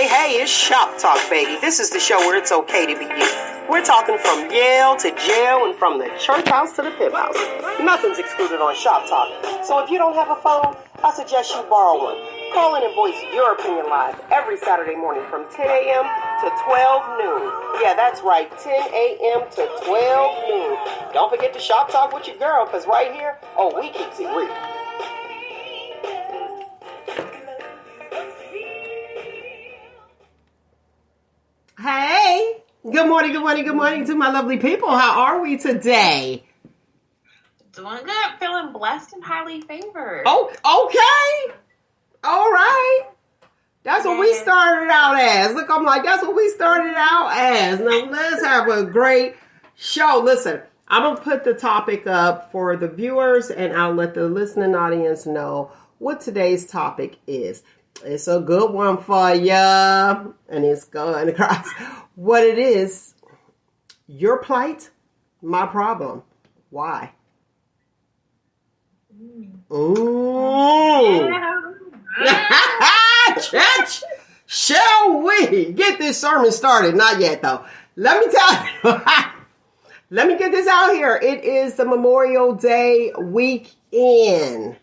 Hey, it's Shop Talk, baby. This is the show where it's okay to be you. We're talking from Yale to jail and from the church house to the pimp house. Nothing's excluded on Shop Talk. So if you don't have a phone, I suggest you borrow one. Call in and voice your opinion live every Saturday morning from 10 a.m. to 12 noon. Yeah, that's right, 10 a.m. to 12 noon. Don't forget to Shop Talk with your girl, because right here, we keeps it real. Hey, good morning to my lovely people. How are we today? Doing good. Feeling blessed and highly favored. Oh, okay. All right. That's what we started out as. Look, I'm like, that's what we started out as. Now, let's have a great show. Listen, I'm going to put the topic up for the viewers, and I'll let the listening audience know what today's topic is. It's a good one for ya, and it's going across what it is. Your plight, my problem. Why? Church, shall we get this sermon started? Not yet, though. Let me tell you. Let me get this out here. It is the Memorial Day weekend.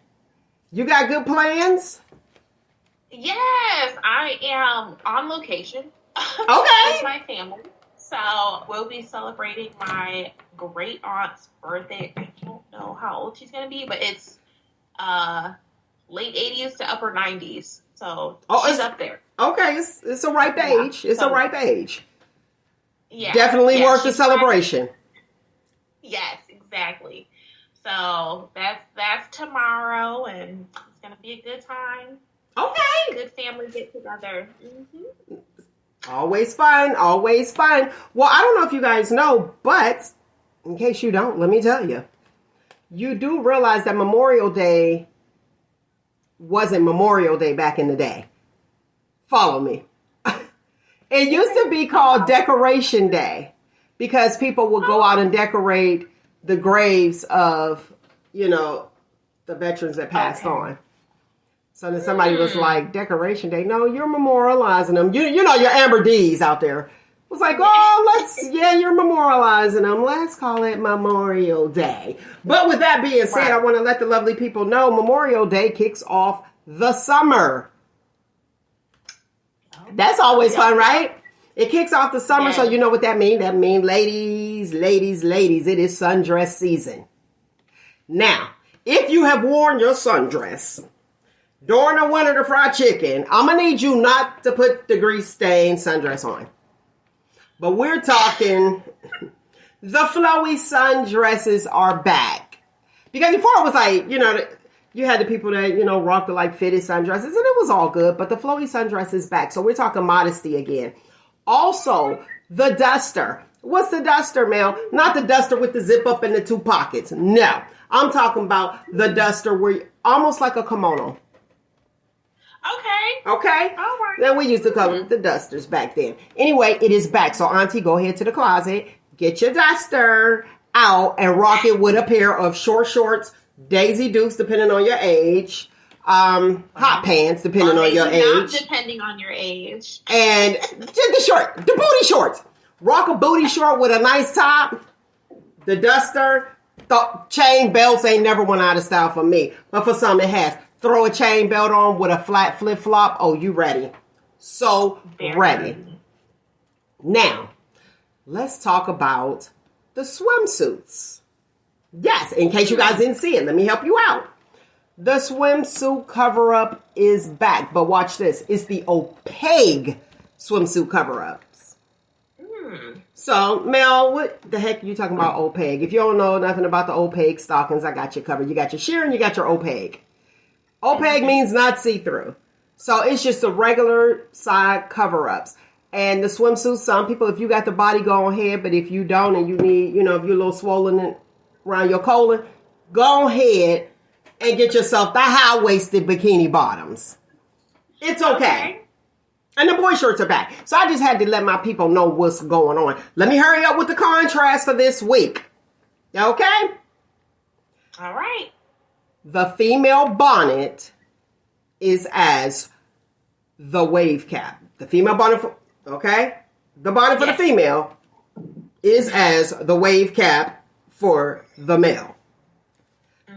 You got good plans? Yes, I am on location. Okay. With my family. So we'll be celebrating my great aunt's birthday. I don't know how old she's going to be, but it's late 80s to upper 90s. So she's up there. Okay, it's a ripe age. It's a ripe age. Yeah. Definitely worth the celebration. Yes, exactly. So that's tomorrow, and it's going to be a good time. Okay. Good family get together. Mm-hmm. Always fun. Always fun. Well, I don't know if you guys know, but in case you don't, let me tell you. You do realize that Memorial Day wasn't Memorial Day back in the day. Follow me. It used to be called Decoration Day because people would go out and decorate the graves of, the veterans that passed on. So then somebody was like, Decoration Day. No, you're memorializing them. You know your AmberDees out there. Was like, you're memorializing them. Let's call it Memorial Day. But with that being said, I want to let the lovely people know Memorial Day kicks off the summer. That's always fun, right? It kicks off the summer, so you know what that means. That means, ladies, it is sundress season. Now, if you have worn your sundress during the winter to fried chicken, I'm going to need you not to put the grease-stained sundress on. But we're talking, the flowy sundresses are back. Because before it was like, you had the people that, rocked the fitted sundresses, and it was all good. But the flowy sundress is back. So we're talking modesty again. Also, the duster. What's the duster, Mel? Not the duster with the zip up in the two pockets. No. I'm talking about the duster where almost like a kimono. Okay. All right. Then we used to call them the dusters back then. Anyway, it is back. So, Auntie, go ahead to the closet, get your duster out, and rock it with a pair of short shorts, Daisy Dukes, depending on your age, hot pants, depending on your age. Depending on your age. And just the booty shorts. Rock a booty short with a nice top, the duster, chain belts ain't never went out of style for me, but for some it has. Throw a chain belt on with a flat flip-flop. Oh, you ready. So ready. Now, let's talk about the swimsuits. Yes, in case you guys didn't see it, let me help you out. The swimsuit cover-up is back. But watch this. It's the opaque swimsuit cover-ups. So, Mel, what the heck are you talking about opaque? If you don't know nothing about the opaque stockings, I got you covered. You got your sheer and you got your opaque. Opaque means not see-through. So it's just the regular side cover-ups. And the swimsuits, some people, if you got the body, go ahead. But if you don't and you need, if you're a little swollen around your colon, go ahead and get yourself the high-waisted bikini bottoms. It's okay. And the boy shorts are back. So I just had to let my people know what's going on. Let me hurry up with the contrast for this week. Okay? All right. The female bonnet is as the wave cap. The female bonnet, okay? The bonnet for the female is as the wave cap for the male.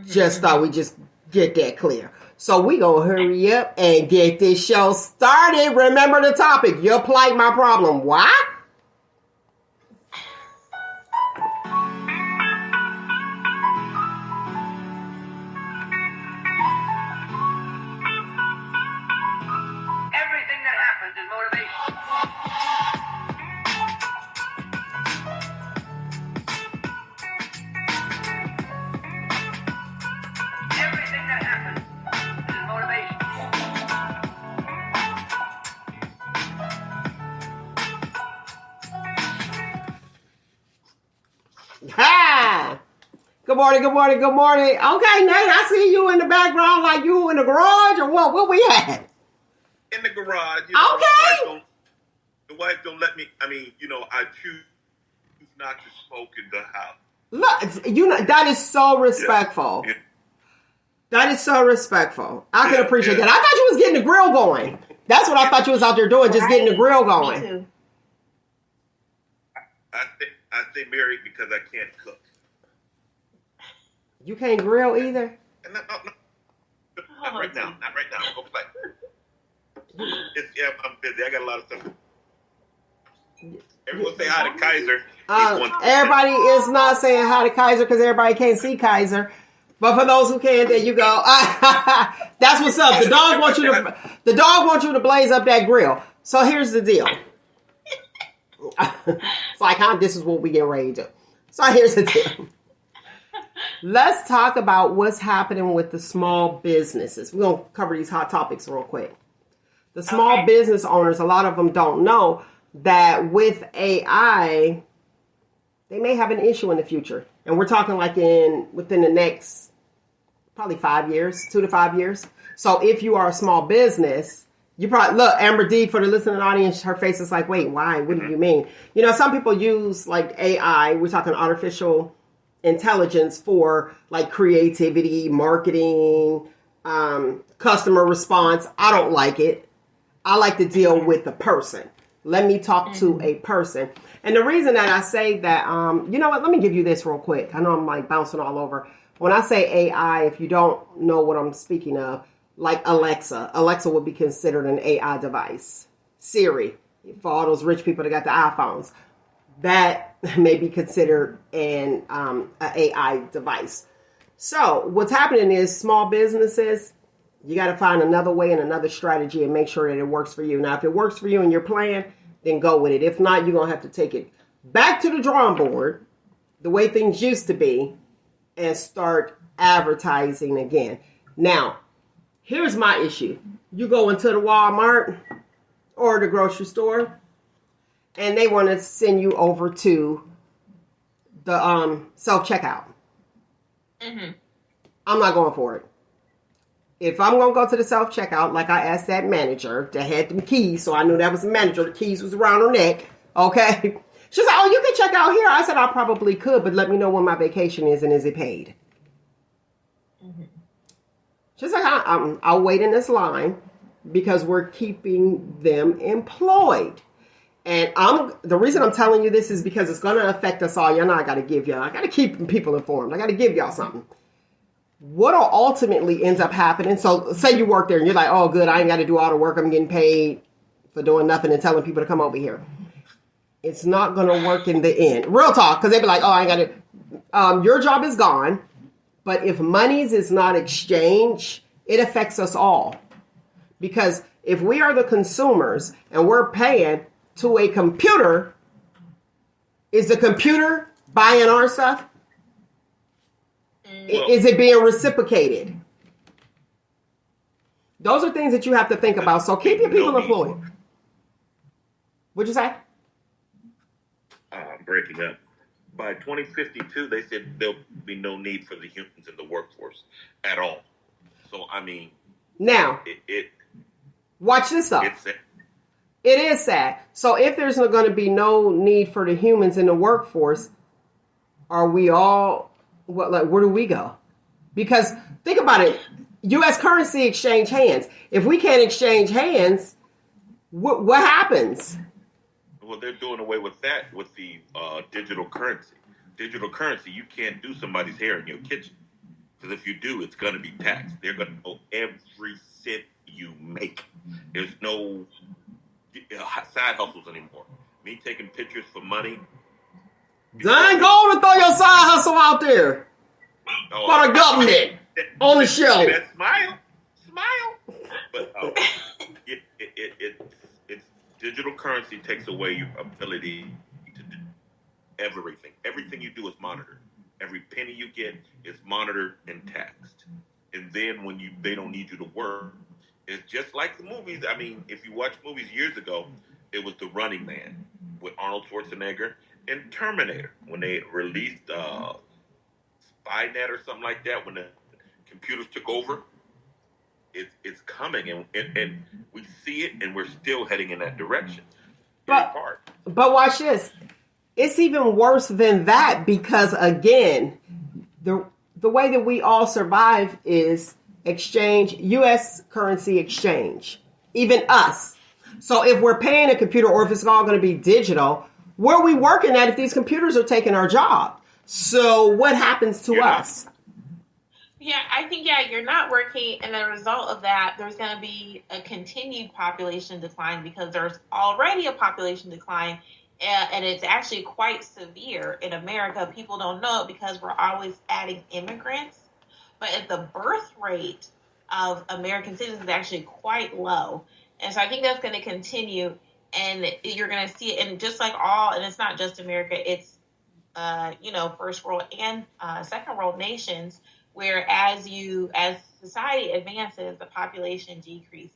Just thought we just get that clear. So we gonna hurry up and get this show started. Remember the topic, your plight, my problem. Why? Everything that happens is motivation. Everything that happens is motivation. Ha! Good morning, good morning, good morning. Okay, Nate, I see you in the background like you in the garage or what? Where we at? In the garage. Okay. The wife don't let me. I mean, I choose not to smoke in the house. Look, that is so respectful. Yeah. That is so respectful. I can appreciate yeah. that. I thought you was getting the grill going. That's what I thought you was out there doing, just getting the grill going. Me too. I stay married because I can't cook. You can't grill either? No. Not right now. Not right now. Go play. I'm busy. I got a lot of stuff. Everyone say hi to Kaiser. Everybody is not saying hi to Kaiser because everybody can't see Kaiser. But for those who can, there you go. That's what's up. The dog wants you to blaze up that grill. So here's the deal. It's like, this is what we get ready to do. So here's the deal. Let's talk about what's happening with the small businesses. We're going to cover these hot topics real quick. The small business owners, a lot of them don't know that with AI, they may have an issue in the future. And we're talking like within the next probably 5 years, 2 to 5 years. So if you are a small business, you probably, look, AmberDee, for the listening audience, her face is like, wait, why? What do you mean? Some people use like AI, we're talking artificial intelligence for like creativity, marketing, customer response. I don't like it. I like to deal with the person. Let me talk to a person. And the reason that I say that, you know what, let me give you this real quick. I know I'm like bouncing all over. When I say AI, if you don't know what I'm speaking of, like Alexa would be considered an AI device. Siri, for all those rich people that got the iPhones, that may be considered an AI device. So what's happening is small businesses, you got to find another way and another strategy and make sure that it works for you. Now, if it works for you and your plan, then go with it. If not, you're going to have to take it back to the drawing board, the way things used to be, and start advertising again. Now, here's my issue. You go into the Walmart or the grocery store, and they want to send you over to the self-checkout. Mm-hmm. I'm not going for it. If I'm going to go to the self-checkout, like I asked that manager that had them keys, so I knew that was the manager, the keys was around her neck, okay? She's like, oh, you can check out here. I said, I probably could, but let me know when my vacation is and is it paid? Mm-hmm. She's like, I'll wait in this line because we're keeping them employed. And the reason I'm telling you this is because it's going to affect us all. I got to keep people informed. I got to give y'all something. What'll ultimately ends up happening, so say you work there and you're like, oh, good, I ain't got to do all the work. I'm getting paid for doing nothing and telling people to come over here. It's not going to work in the end. Real talk, because they be like, oh, I ain't got to. Your job is gone. But if monies is not exchanged, it affects us all. Because if we are the consumers and we're paying to a computer, is the computer buying our stuff? Is it being reciprocated? Those are things that you have to think about. So keep your people employed. What'd you say? I'm breaking up. By 2052, they said there'll be no need for the humans in the workforce at all. So, I mean, now, watch this though. It is sad. So if there's going to be no need for the humans in the workforce, are we all, where do we go? Because think about it. U.S. currency exchange hands. If we can't exchange hands, what happens? Well, they're doing away with that with the digital currency. Digital currency, you can't do somebody's hair in your kitchen. Because if you do, it's going to be taxed. They're going to know every cent you make. There's no side hustles anymore. Me taking pictures for money. Dang, go to throw your side hustle out there for the government on the show. That smile. But it's digital currency takes away your ability to do everything. Everything you do is monitored. Every penny you get is monitored and taxed. And then when they don't need you to work, it's just like the movies. I mean, if you watch movies years ago, it was The Running Man with Arnold Schwarzenegger and Terminator when they released Spynet or something like that. When the computers took over, it's coming, and we see it, and we're still heading in that direction. But watch this. It's even worse than that because, again, the way that we all survive is exchange, U.S. currency exchange, even us. So if we're paying a computer or if it's all going to be digital, where are we working at if these computers are taking our job? So what happens to us? Yeah, I think, you're not working, and the result of that, there's going to be a continued population decline because there's already a population decline, and it's actually quite severe in America. People don't know it because we're always adding immigrants, but the birth rate of American citizens is actually quite low. And so I think that's going to continue, and you're going to see it, and just like and it's not just America, it's, first world and second world nations, where as society advances, the population decreases.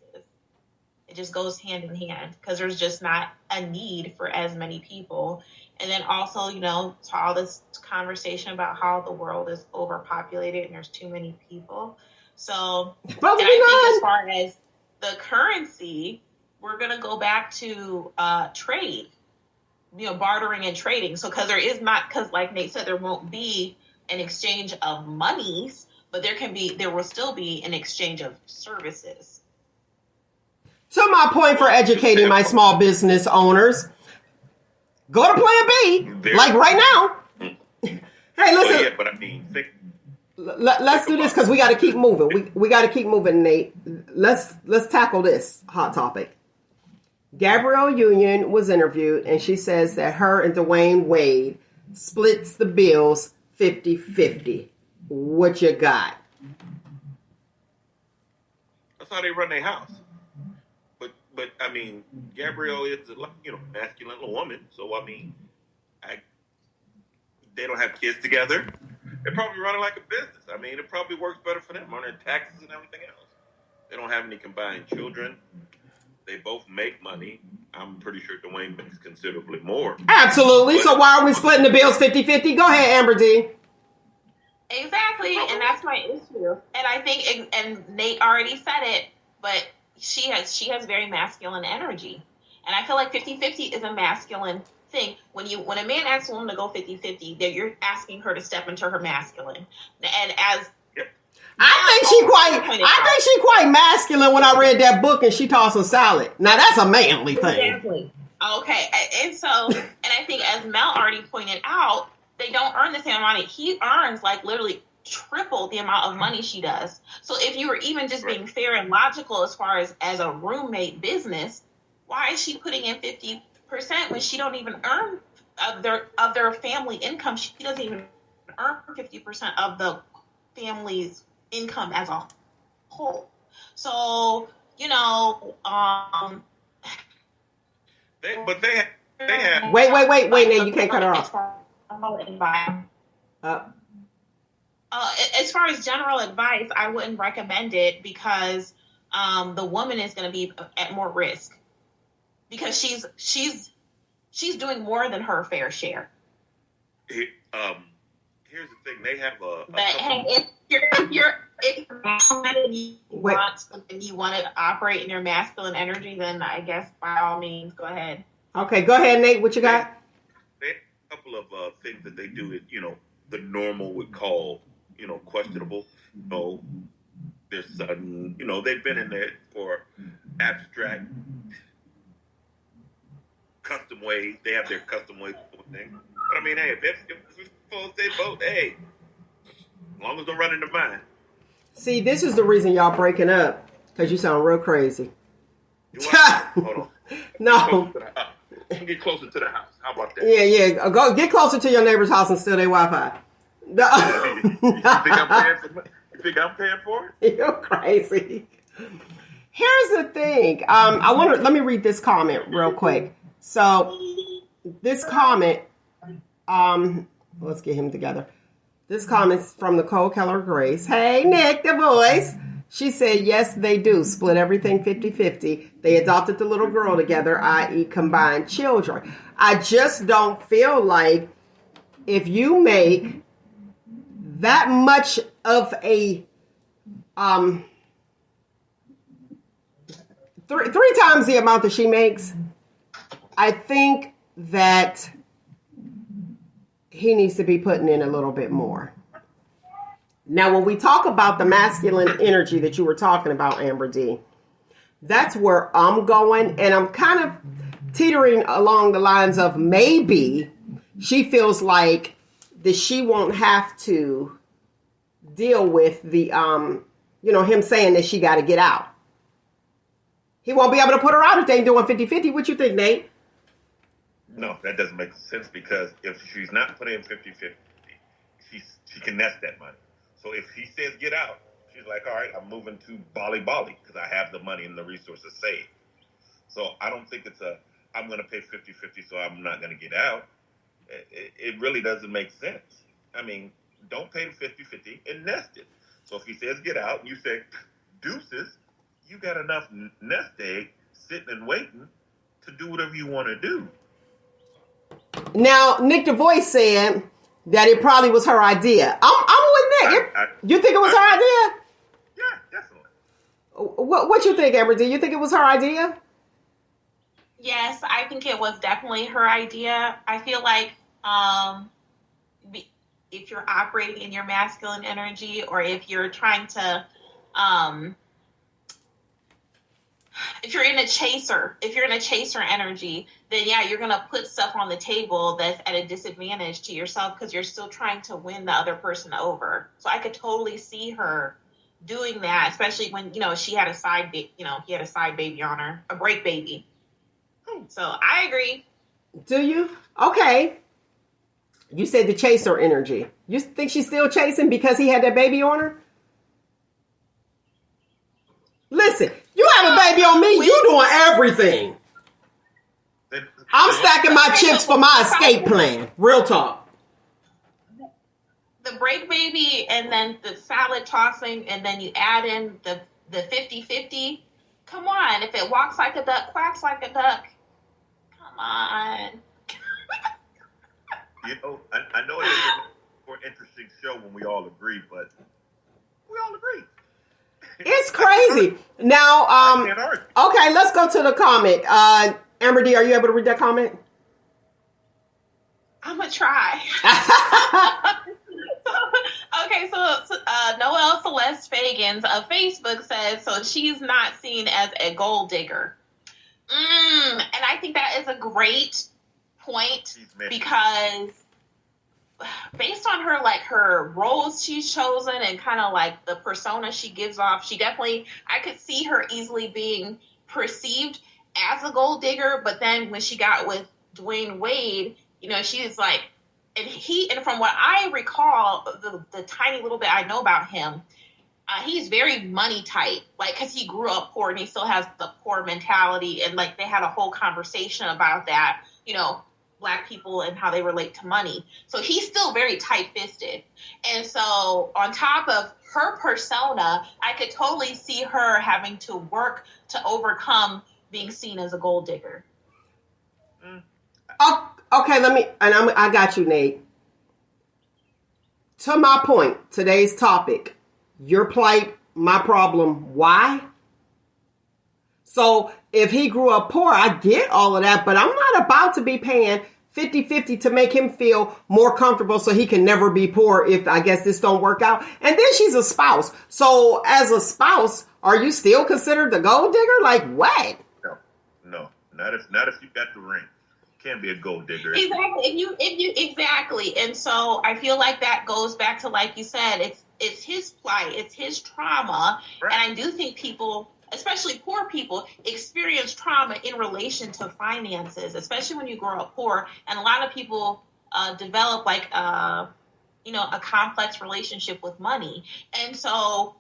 It just goes hand in hand because there's just not a need for as many people. And then also, to all this conversation about how the world is overpopulated and there's too many people. So, and I think as far as the currency, we're going to go back to trade, bartering and trading. So, because like Nate said, there won't be an exchange of monies, but there will still be an exchange of services. To my point for educating my small business owners, go to Plan B, like right now. Hey, listen. But I mean, let's do this because we got to keep moving. We got to keep moving, Nate. Let's tackle this hot topic. Gabrielle Union was interviewed, and she says that her and Dwayne Wade splits the bills 50-50. What you got? That's how they run their house. But I mean, Gabrielle is a masculine woman, so I mean, they don't have kids together. They're probably running like a business. I mean, it probably works better for them on their taxes and everything else. They don't have any combined children. They both make money. I'm pretty sure Dwayne makes considerably more. Absolutely. So why are we splitting the bills 50-50? Go ahead, AmberDee. Exactly, and that's my issue. And I think, and Nate already said it, but she has very masculine energy. And I feel like 50-50 is a masculine thing. When a man asks a woman to go 50-50, that you're asking her to step into her masculine. And as I think she quite masculine when I read that book and she tossed some salad. Now that's a manly thing. Exactly. Okay. And so, and I think as Mel already pointed out, they don't earn the same amount. He earns like literally triple the amount of money she does. So if you were even just being fair and logical as far as a roommate business, why is she putting in 50% when she don't even earn of their family income? She doesn't even earn 50% of the family's income as a whole. So, they have. Wait, Nate, you can't cut her off. As far as general advice, I wouldn't recommend it because the woman is going to be at more risk because she's doing more than her fair share. Here's the thing: they have if you're masculine and you want to operate in your masculine energy, then I guess by all means, go ahead. Okay, go ahead, Nate. What you got? They have a couple of things that they do that the normal would call questionable. There's sudden, they've been in there for abstract, custom ways. They have their custom ways of doing things. But I mean, hey, if folks say both, hey, as long as I'm running the mine. See, this is the reason y'all breaking up, because you sound real crazy. Hold on. No. Get closer to the house. How about that? Yeah. Go get closer to your neighbor's house and steal their Wi-Fi. No. You think I'm paying for it? You're crazy. Here's the thing. Let me read this comment real quick. So this comment, let's get him together. This comment's from Nicole Keller Grace. Hey, Nick, the voice. She said, yes, they do. Split everything 50-50. They adopted the little girl together, i.e. combined children. I just don't feel like if you make that much of a three times the amount that she makes, I think that he needs to be putting in a little bit more. Now, when we talk about the masculine energy that you were talking about, AmberDee, that's where I'm going. And I'm kind of teetering along the lines of maybe she feels like that she won't have to deal with the, him saying that she got to get out. He won't be able to put her out if they ain't doing 50-50. What you think, Nate? No, that doesn't make sense, because if she's not putting in 50-50, she can nest that money. So if he says get out, she's like, all right, I'm moving to Bali because I have the money and the resources saved. So I don't think it's I'm going to pay 50-50, so I'm not going to get out. It really doesn't make sense. I mean, don't pay 50-50 and nest it. So if he says get out and you say deuces, you got enough nest egg sitting and waiting to do whatever you want to do. Now, Nick the voice said that it probably was her idea. I'm with Nick. You think it was her idea? Yeah, definitely. What you think, AmberDee? You think it was her idea? Yes, I think it was definitely her idea. I feel like if you're operating in your masculine energy, or if you're trying to, if you're in a chaser energy, then yeah, you're going to put stuff on the table that's at a disadvantage to yourself because you're still trying to win the other person over. So I could totally see her doing that, especially when, she had a side, he had a side baby on her, a break baby. So I agree. Do you? Okay. You said the chaser energy. You think she's still chasing because he had that baby on her? Listen, you have a baby on me, you doing everything. I'm stacking my chips for my escape plan. Real talk. The break baby and then the salad tossing, and then you add in the 50-50. Come on. If it walks like a duck, quacks like a duck. Come on. I know it's a more interesting show when we all agree, but we all agree. It's crazy. Now, okay, let's go to the comment. AmberDee, are you able to read that comment? I'm going to try. Okay, so Noelle Celeste Fagans of Facebook says, so she's not seen as a gold digger. And I think that is a great point, because based on her, like, her roles she's chosen and kind of like the persona she gives off, I could see her easily being perceived as a gold digger. But then when she got with Dwayne Wade, she's like, and from what I recall, the tiny little bit I know about him, he's very money tight, like, because he grew up poor and he still has the poor mentality. And like, they had a whole conversation about that, Black people and how they relate to money. So he's still very tight-fisted. And so on top of her persona, I could totally see her having to work to overcome being seen as a gold digger. Oh, okay, I got you, Nate. To my point, today's topic, your plight, my problem, why? So if he grew up poor, I get all of that, but I'm not about to be paying 50-50 to make him feel more comfortable so he can never be poor if, I guess, this don't work out. And then she's a spouse. So as a spouse, are you still considered the gold digger? Like what? No. Not if you got the ring. Can't be a gold digger. Exactly. If you exactly. And so I feel like that goes back to, like you said, it's his plight, it's his trauma. Right. And I do think people, especially poor people, experience trauma in relation to finances, especially when you grow up poor. And a lot of people develop like a complex relationship with money. And so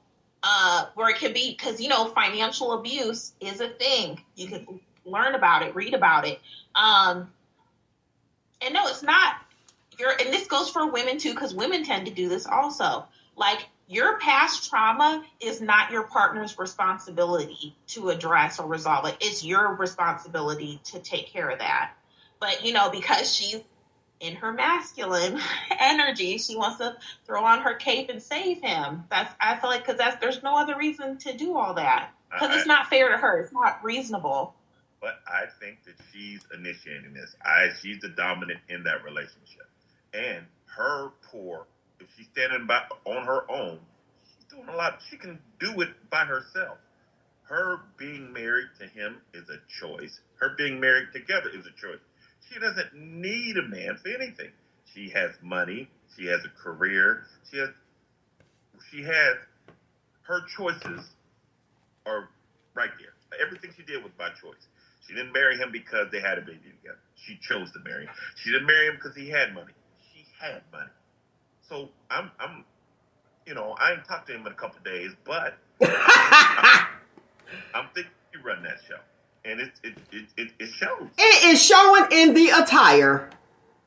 where it could be, because financial abuse is a thing. You could learn about it, read about it. And no, it's not and this goes for women too, because women tend to do this also. Like, your past trauma is not your partner's responsibility to address or resolve it. It's your responsibility to take care of that. But, because she's in her masculine energy, she wants to throw on her cape and save him. I feel like, there's no other reason to do all that. Because it's not fair to her. It's not reasonable. But I think that she's initiating this. She's the dominant in that relationship. And her poor, if she's standing on her own, she's doing a lot. She can do it by herself. Her being married to him is a choice. Her being married together is a choice. She doesn't need a man for anything. She has money. She has a career. She has her choices are right there. Everything she did was by choice. She didn't marry him because they had a baby together. She chose to marry him. She didn't marry him because he had money. She had money. So I ain't talked to him in a couple of days, but I'm thinking you run that show, and it shows. It is showing in the attire,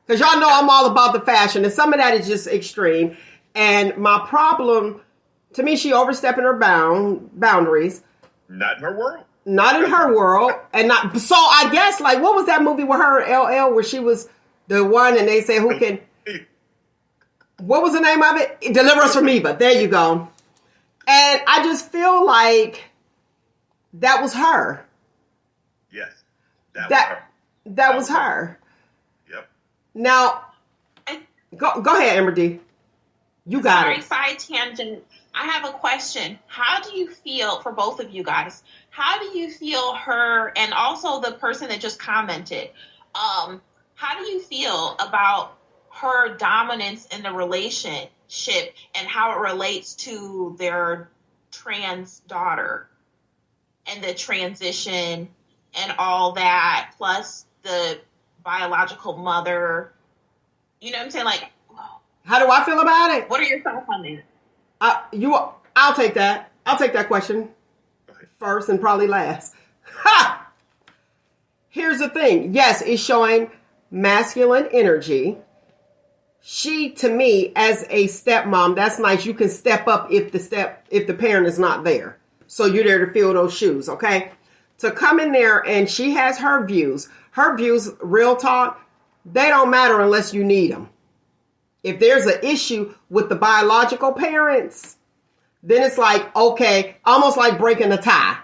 because y'all know I'm all about the fashion, and some of that is just extreme. And my problem, to me, she overstepping her boundaries. Not in her world. Not in her world. And not, so I guess, like, what was that movie with her and LL where she was the one and they say, who can, what was the name of it? Deliver Us from Eva. There you go. And I just feel like that was her. Yes. That was her. Yep. Now, go ahead, AmberDee. You got it. Side tangent. I have a question. How do you feel, for both of you guys, how do you feel her, and also the person that just commented, how do you feel about her dominance in the relationship and how it relates to their trans daughter and the transition and all that, plus the biological mother? You know what I'm saying? Like, how do I feel about it? What are your thoughts on that? I'll take that. I'll take that question first and probably last. Ha! Here's the thing. Yes, it's showing masculine energy. She, to me, as a stepmom, that's nice. You can step up if the parent is not there. So you're there to fill those shoes, okay? To come in there and she has her views. Her views, real talk, they don't matter unless you need them. If there's an issue with the biological parents, then it's like, okay, almost like breaking a tie.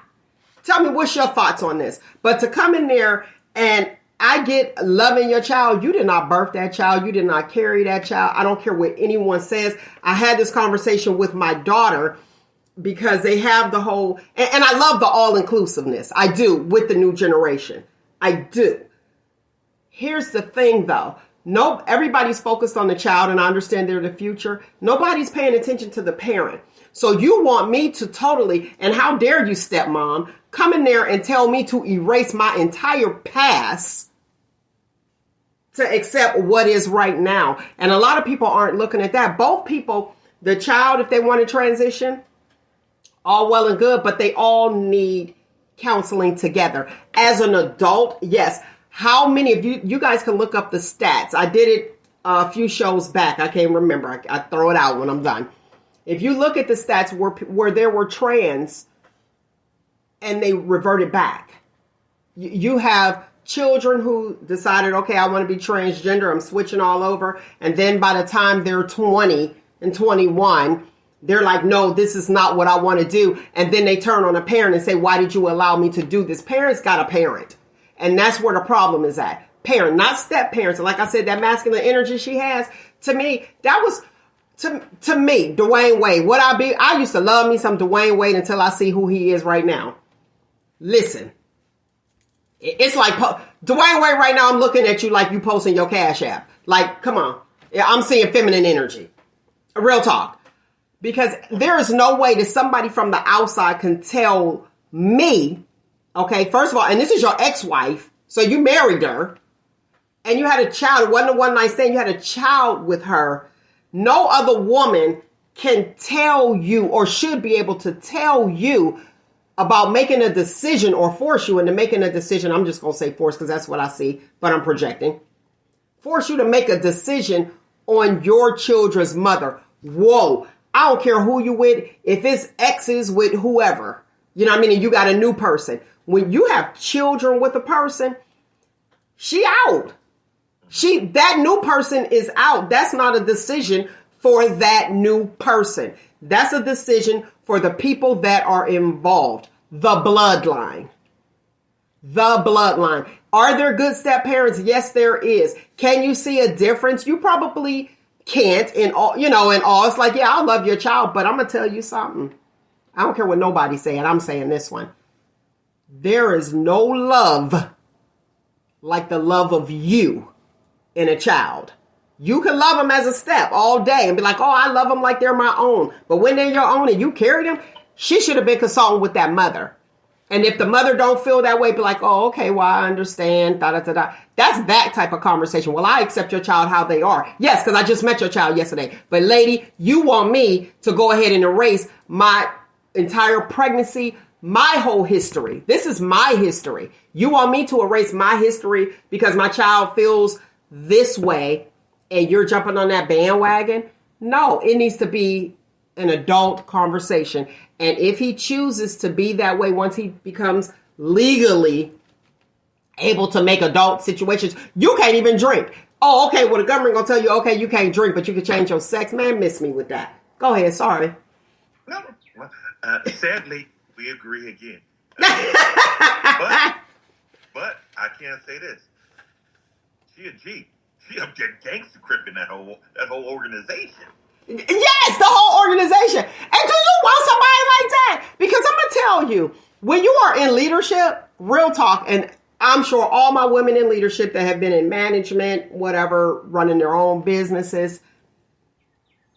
Tell me, what's your thoughts on this? But to come in there and I get loving your child. You did not birth that child. You did not carry that child. I don't care what anyone says. I had this conversation with my daughter because they have the whole, and I love the all-inclusiveness. I do, with the new generation. I do. Here's the thing, though. No, everybody's focused on the child, and I understand they're the future. Nobody's paying attention to the parent. So you want me to totally, and how dare you, stepmom, come in there and tell me to erase my entire past to accept what is right now. And a lot of people aren't looking at that. Both people, the child, if they want to transition, all well and good, but they all need counseling together. As an adult, yes. How many of you guys can look up the stats? I did it a few shows back. I can't remember. I throw it out when I'm done. If you look at the stats where there were trans and they reverted back, you have children who decided, okay, I want to be transgender. I'm switching all over. And then by the time they're 20 and 21, they're like, no, this is not what I want to do. And then they turn on a parent and say, why did you allow me to do this? Parents got a parent. And that's where the problem is at. parent, not step parents. Like I said, that masculine energy she has, to me, that was, to me, Dwayne Wade. I used to love me some Dwayne Wade until I see who he is right now. Listen, it's like Dwayne Wade right now, I'm looking at you like you posting your Cash App. Like, come on. Yeah, I'm seeing feminine energy. Real talk. Because there is no way that somebody from the outside can tell me, okay, first of all, and this is your ex-wife, so you married her, and you had a child. It wasn't a one-night stand. You had a child with her. No other woman can tell you or should be able to tell you about making a decision or force you into making a decision. I'm just going to say force because that's what I see, but I'm projecting. Force you to make a decision on your children's mother. Whoa. I don't care who you with. If it's exes with whoever, you know what I mean? And you got a new person. When you have children with a person, she out. That new person is out. That's not a decision for that new person. That's a decision for the people that are involved. The bloodline. The bloodline. Are there good step parents? Yes, there is. Can you see a difference? You probably can't in all, in all. It's like, yeah, I love your child, but I'm going to tell you something. I don't care what nobody's saying. I'm saying this one. There is no love like the love of you in a child. You can love them as a step all day and be like, oh, I love them like they're my own. But when they're your own and you carry them, she should have been consulting with that mother. And if the mother don't feel that way, be like, oh, okay, well, I understand. Da, da, da, da. That's that type of conversation. Well, I accept your child how they are. Yes, because I just met your child yesterday. But lady, you want me to go ahead and erase my entire pregnancy, my whole history. This is my history. You want me to erase my history because my child feels this way and you're jumping on that bandwagon? No, it needs to be an adult conversation. And if he chooses to be that way, once he becomes legally able to make adult situations, you can't even drink. Oh, okay, well, the government gonna tell you, okay, you can't drink, but you can change your sex. Man, miss me with that. Go ahead, sorry. No, sadly, we agree again. But I can't say this. She a G. She a gangster crip in that whole organization. Yes, the whole organization. And do you want somebody like that? Because I'm going to tell you, when you are in leadership, real talk, and I'm sure all my women in leadership that have been in management, whatever, running their own businesses,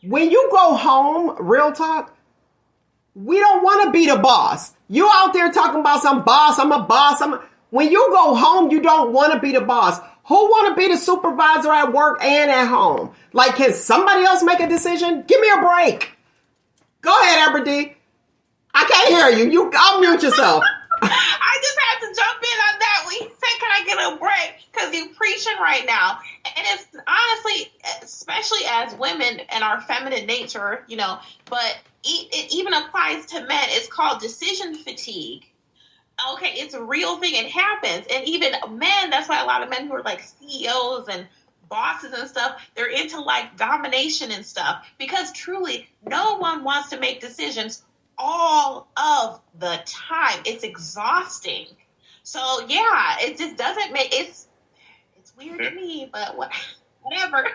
when you go home, real talk, we don't want to be the boss. You out there talking about some boss, I'm a boss. When you go home, you don't want to be the boss. Who want to be the supervisor at work and at home? Like, can somebody else make a decision? Give me a break. Go ahead, AmberDee. I can't hear you. I'll mute yourself. I just had to jump in on that when you said, can I get a break? Because you're preaching right now. And it's honestly, especially as women and our feminine nature, but it even applies to men. It's called decision fatigue. Okay, it's a real thing. It happens. And even men, that's why a lot of men who are like CEOs and bosses and stuff, they're into like domination and stuff. Because truly, no one wants to make decisions all of the time. It's exhausting. So yeah, it just doesn't make it's weird to me, but whatever.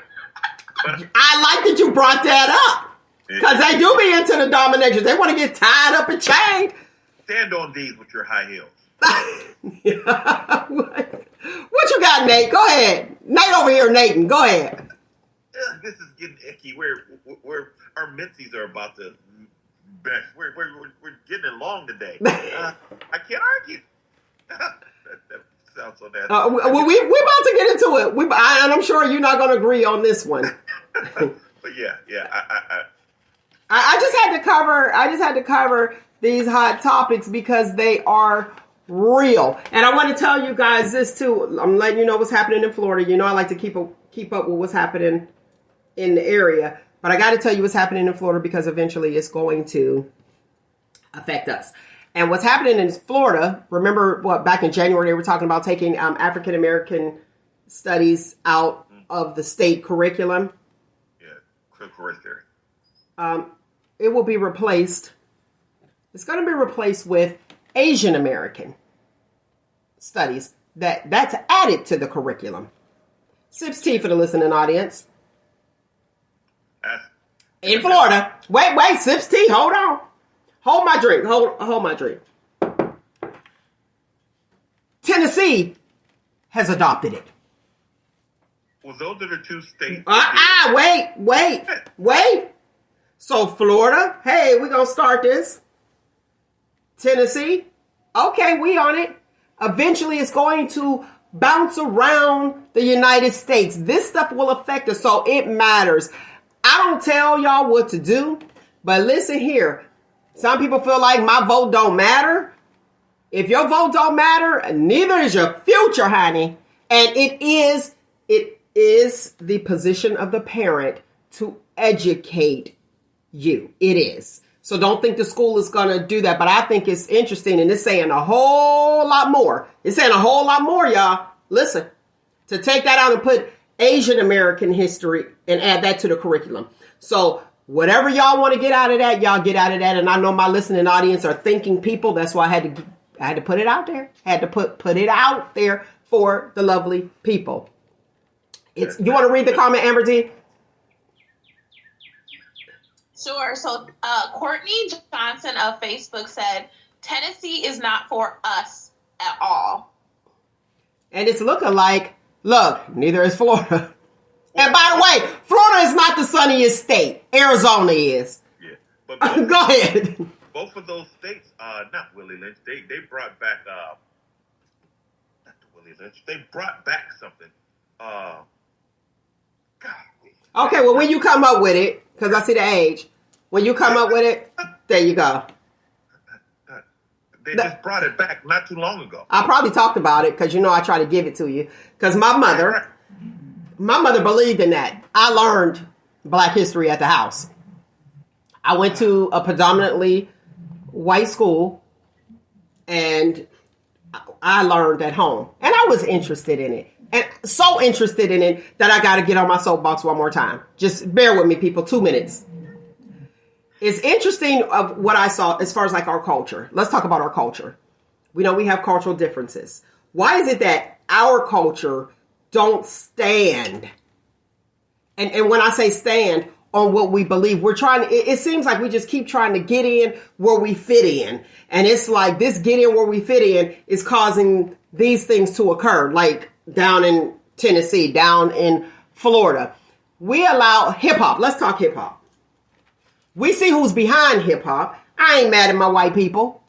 I like that you brought that up. Because they do be into the domination. They want to get tied up and chained. Stand on these with your high heels. What you got, Nate? Go ahead. Nate over here, Nathan. Go ahead. This is getting icky. We're our menses are about to best. We're getting along today. I can't argue. that sounds so nasty. Well, we about to get into it. And I'm sure you're not going to agree on this one. But yeah. I just had to cover these hot topics because they are real. And I want to tell you guys this too. I'm letting you know what's happening in Florida. I like to keep up with what's happening in the area. But I got to tell you what's happening in Florida because eventually it's going to affect us. And what's happening in Florida, remember back in January, they were talking about taking African-American studies out of the state curriculum. Yeah, curriculum. It will be replaced. It's going to be replaced with Asian American studies. that's added to the curriculum. Sips tea for the listening audience. In Florida. Wait, sips tea. Hold on. Hold my drink. Hold my drink. Tennessee has adopted it. Well, those are the two states. Wait. So Florida, hey, we're going to start this. Tennessee, okay, we on it. Eventually it's going to bounce around the United States. This stuff will affect us, so it matters. I don't tell y'all what to do, but listen here. Some people feel like my vote don't matter. If your vote don't matter, neither is your future, honey. And it is the position of the parent to educate you. It is. So don't think the school is going to do that. But I think it's interesting, and it's saying a whole lot more. It's saying a whole lot more, y'all. Listen, to take that out and put Asian American history and add that to the curriculum. So whatever y'all want to get out of that, y'all get out of that. And I know my listening audience are thinking people. That's why I had to put it out there. Had to put it out there for the lovely people. You want to read the comment, AmberDee? Sure. So Courtney Johnson of Facebook said, Tennessee is not for us at all. And it's looking like, look, neither is Florida. And by the way, Florida is not the sunniest state. Arizona is. Yeah. But go ahead. Both of those states, not Willie Lynch, they brought back, not the Willie Lynch, they brought back something. God. Okay, well, when you come up with it, because I see the age, when you come up with it, there you go. They just brought it back not too long ago. I probably talked about it because, I try to give it to you. Because my mother believed in that. I learned Black history at the house. I went to a predominantly white school, and I learned at home. And I was interested in it. And so interested in it that I got to get on my soapbox one more time. Just bear with me, people. 2 minutes. It's interesting of what I saw as far as like our culture. Let's talk about our culture. We know we have cultural differences. Why is it that our culture don't stand? And when I say stand on what we believe, we're trying. It seems like we just keep trying to get in where we fit in. And it's like this get in where we fit in is causing these things to occur. Like down in Tennessee, down in Florida. We allow hip hop. Let's talk hip hop. We see who's behind hip hop. I ain't mad at my white people.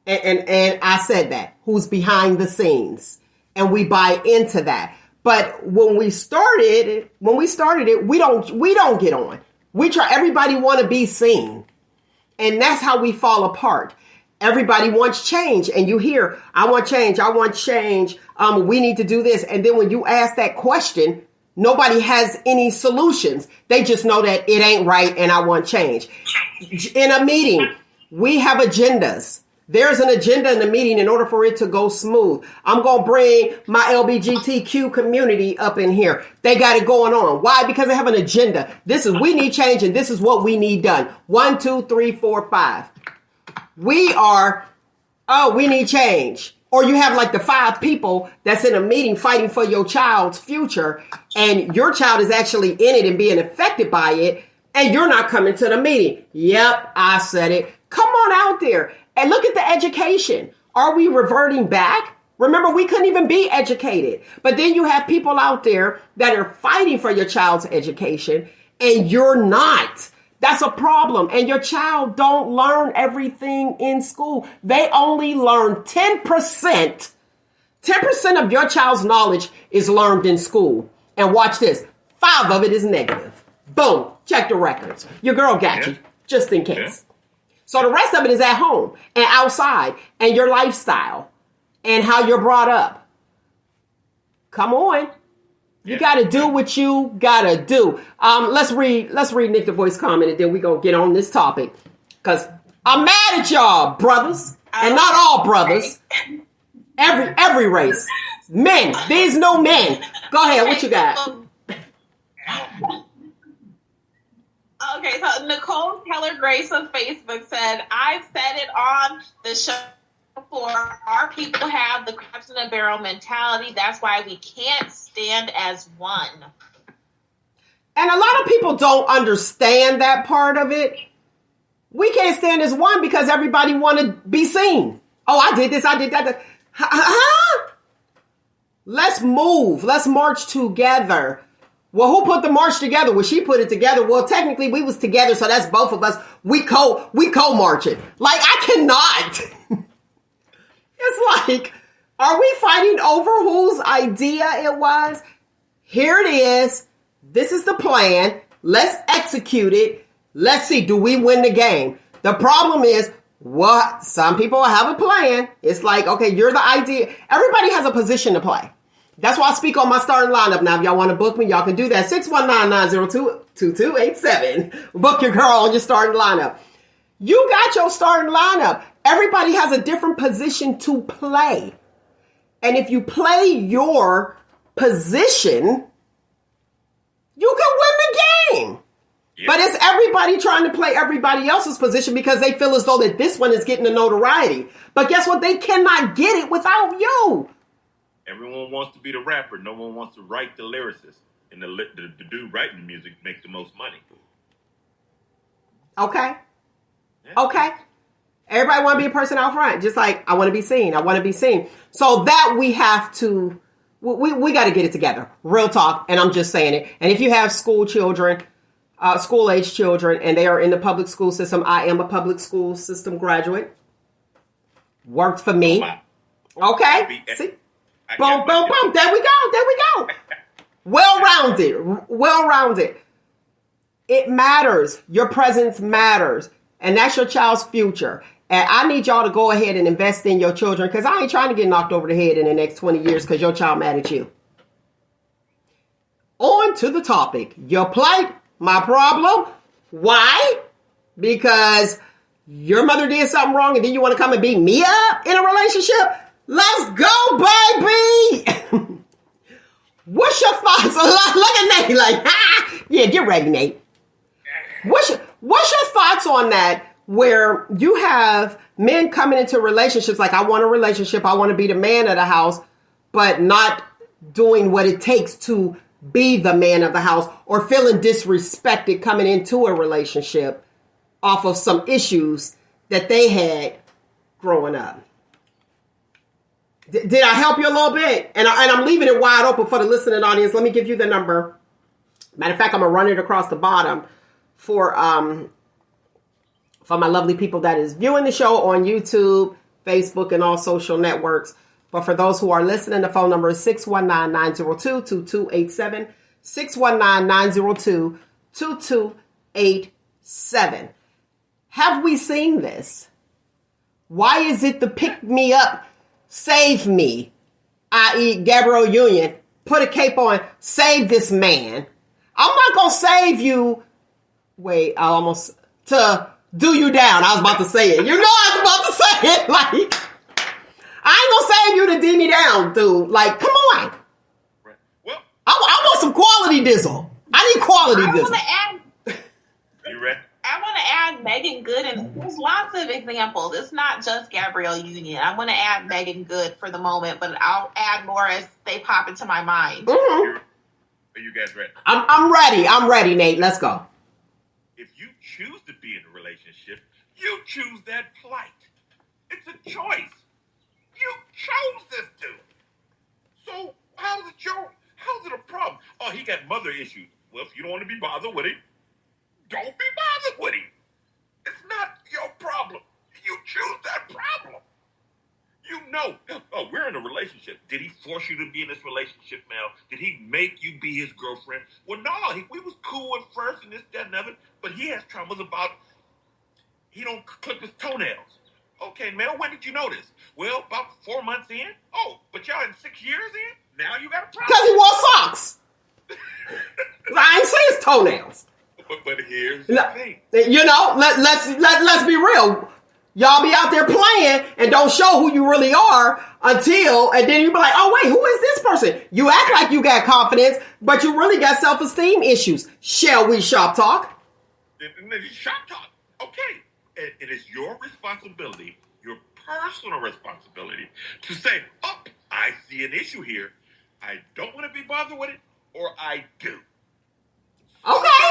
And I said that. Who's behind the scenes. And we buy into that. But when we started it, we don't get on. We try, everybody want to be seen. And that's how we fall apart. Everybody wants change. And you hear, I want change. We need to do this. And then when you ask that question, nobody has any solutions. They just know that it ain't right and I want change. In a meeting, we have agendas. There's an agenda in the meeting in order for it to go smooth. I'm going to bring my LGBTQ community up in here. They got it going on. Why? Because they have an agenda. We need change and this is what we need done. 1, 2, 3, 4, 5. We need change. Or you have like the 5 people that's in a meeting fighting for your child's future and your child is actually in it and being affected by it and you're not coming to the meeting. Yep, I said it. Come on out there and look at the education. Are we reverting back? Remember, we couldn't even be educated. But then you have people out there that are fighting for your child's education and you're not. That's a problem. And your child don't learn everything in school. They only learn 10%. 10% of your child's knowledge is learned in school. And watch this. 5 of it is negative. Boom. Check the records. Your girl got you, just in case. So the rest of it is at home and outside and your lifestyle and how you're brought up. Come on. You got to do what you got to do. Let's read Nick the Voice comment and then we going to get on this topic. Because I'm mad at y'all, brothers. And not all brothers. Every race. Men. There's no men. Go ahead. What you got? Okay, so Nicole Keller Grace on Facebook said, I've said it on the show before, our people have the crabs in a barrel mentality. That's why we can't stand as one. And a lot of people don't understand that part of it. We can't stand as one because everybody want to be seen. Oh, I did this, I did that. Let's move. Let's march together. Well, who put the march together? Well, she put it together. Well, technically we was together, so that's both of us. We co-marching. Like, I cannot. It's like, are we fighting over whose idea it was? Here it is. This is the plan. Let's execute it. Let's see, do we win the game? The problem is, what some people have a plan. It's like, okay, you're the idea. Everybody has a position to play. That's why I speak on my starting lineup. Now, if y'all want to book me, y'all can do that. 619-902-2287. Book your girl on your starting lineup. You got your starting lineup. Everybody has a different position to play. And if you play your position, you can win the game. Yep. But it's everybody trying to play everybody else's position because they feel as though that this one is getting the notoriety. But guess what? They cannot get it without you. Everyone wants to be the rapper. No one wants to write the lyricist. And the dude writing the music makes the most money. Okay. Yeah. Okay. Everybody want to be a person out front. Just like, I want to be seen. I want to be seen. So that we have to, we got to get it together. Real talk. And I'm just saying it. And if you have school children, school-age children, and they are in the public school system, I am a public school system graduate. Worked for me. Okay. See? Boom, boom, boom. There we go. Well-rounded. It matters. Your presence matters. And that's your child's future. And I need y'all to go ahead and invest in your children because I ain't trying to get knocked over the head in the next 20 years because your child mad at you. On to the topic. Your plight, my problem. Why? Because your mother did something wrong and then you want to come and beat me up in a relationship? Let's go, baby! What's your thoughts? Look at Nate like, ha! Yeah, get ready, Nate. What's your thoughts on that where you have men coming into relationships like, I want a relationship, I want to be the man of the house, but not doing what it takes to be the man of the house or feeling disrespected coming into a relationship off of some issues that they had growing up? Did I help you a little bit? And I'm leaving it wide open for the listening audience. Let me give you the number. Matter of fact, I'm going to run it across the bottom for my lovely people that is viewing the show on YouTube, Facebook, and all social networks. But for those who are listening, the phone number is 619-902-2287. 619-902-2287. Have we seen this? Why is it the pick me up, save me, i.e. Gabrielle Union, put a cape on, save this man? I'm not going to save you. Wait, to do you down. I was about to say it. You know I was about to say it. Like, I ain't going to save you to D me down, dude. Like, come on. Right. Well, I want some quality dizzle. I need quality dizzle. You ready? I want to add Megan Good, and there's lots of examples. It's not just Gabrielle Union. I want to add Megan Good for the moment, but I'll add more as they pop into my mind. Mm-hmm. Are you guys ready? I'm ready. I'm ready, Nate. Let's go. If you choose to be in a relationship, you choose that plight. It's a choice. You chose this dude. So how's it a problem? Oh, he got mother issues. Well, if you don't want to be bothered with him, don't be bothered with him. It's not your problem. You choose that problem. You know, oh, we're in a relationship. Did he force you to be in this relationship now? Did he make you be his girlfriend? Well, no, we was cool at first and this, that, and other, but he has traumas about he don't clip his toenails. Okay, Mel, when did you know this? Well, about 4 months in. Oh, but y'all in 6 years in? Now you got a problem. Because he wore socks. I ain't say his toenails. But here's the thing. You know, let's be real. Y'all be out there playing and don't show who you really are and then you be like, oh, wait, who is this person? You act like you got confidence, but you really got self-esteem issues. Shall we shop talk? Shop talk. Okay. It is your responsibility, your personal responsibility to say, oh, I see an issue here. I don't want to be bothered with it, or I do. Okay.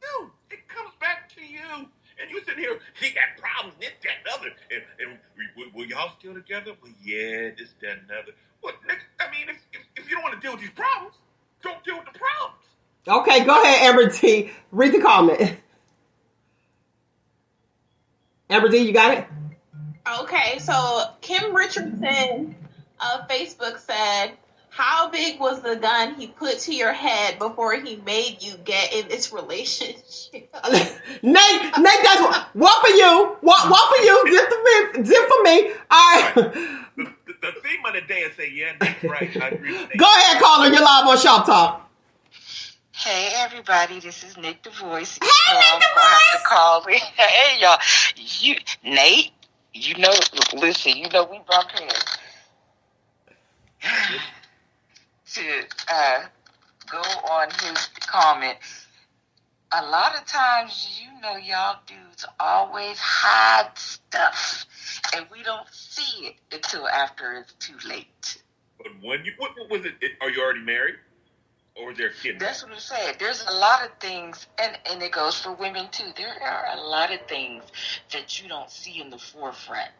You. It comes back to you. And you sitting here, he got problems, this, that, and other. And will y'all still together? Well, yeah, this, that, and other. What, I mean, if you don't want to deal with these problems, don't deal with the problems. Okay, go ahead, AmberDee. Read the comment. AmberDee, you got it? Okay, so Kim Richardson of Facebook said, how big was the gun he put to your head before he made you get in this relationship? Nate, that's one for you. One for you. Zip for me. All right. The theme of the day is say, yeah, Nate's right. I agree with Nate. Go ahead, caller. You're live on Shop Talk. Hey everybody, this is Nick the Voice. Hey, Nick the Voice! Call me. Hey y'all, Nate. Listen. We bump heads. To go on his comment, a lot of times, y'all dudes always hide stuff, and we don't see it until after it's too late. But when what was it? Are you already married? Or is there a kid? That's what I'm saying. There's a lot of things, and it goes for women too. There are a lot of things that you don't see in the forefront.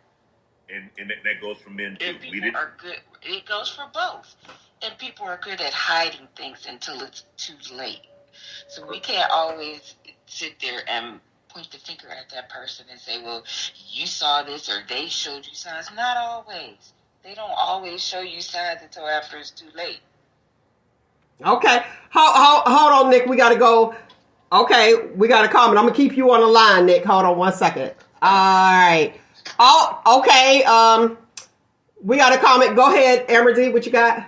And that goes for men too. And people are good. It goes for both. And people are good at hiding things until it's too late. So we can't always sit there and point the finger at that person and say, well, you saw this or they showed you signs. Not always. They don't always show you signs until after it's too late. Okay. Hold on, Nick. We got to go. Okay. We got a comment. I'm going to keep you on the line, Nick. Hold on 1 second. All right. Oh, okay. We got a comment. Go ahead, AmberDee. What you got?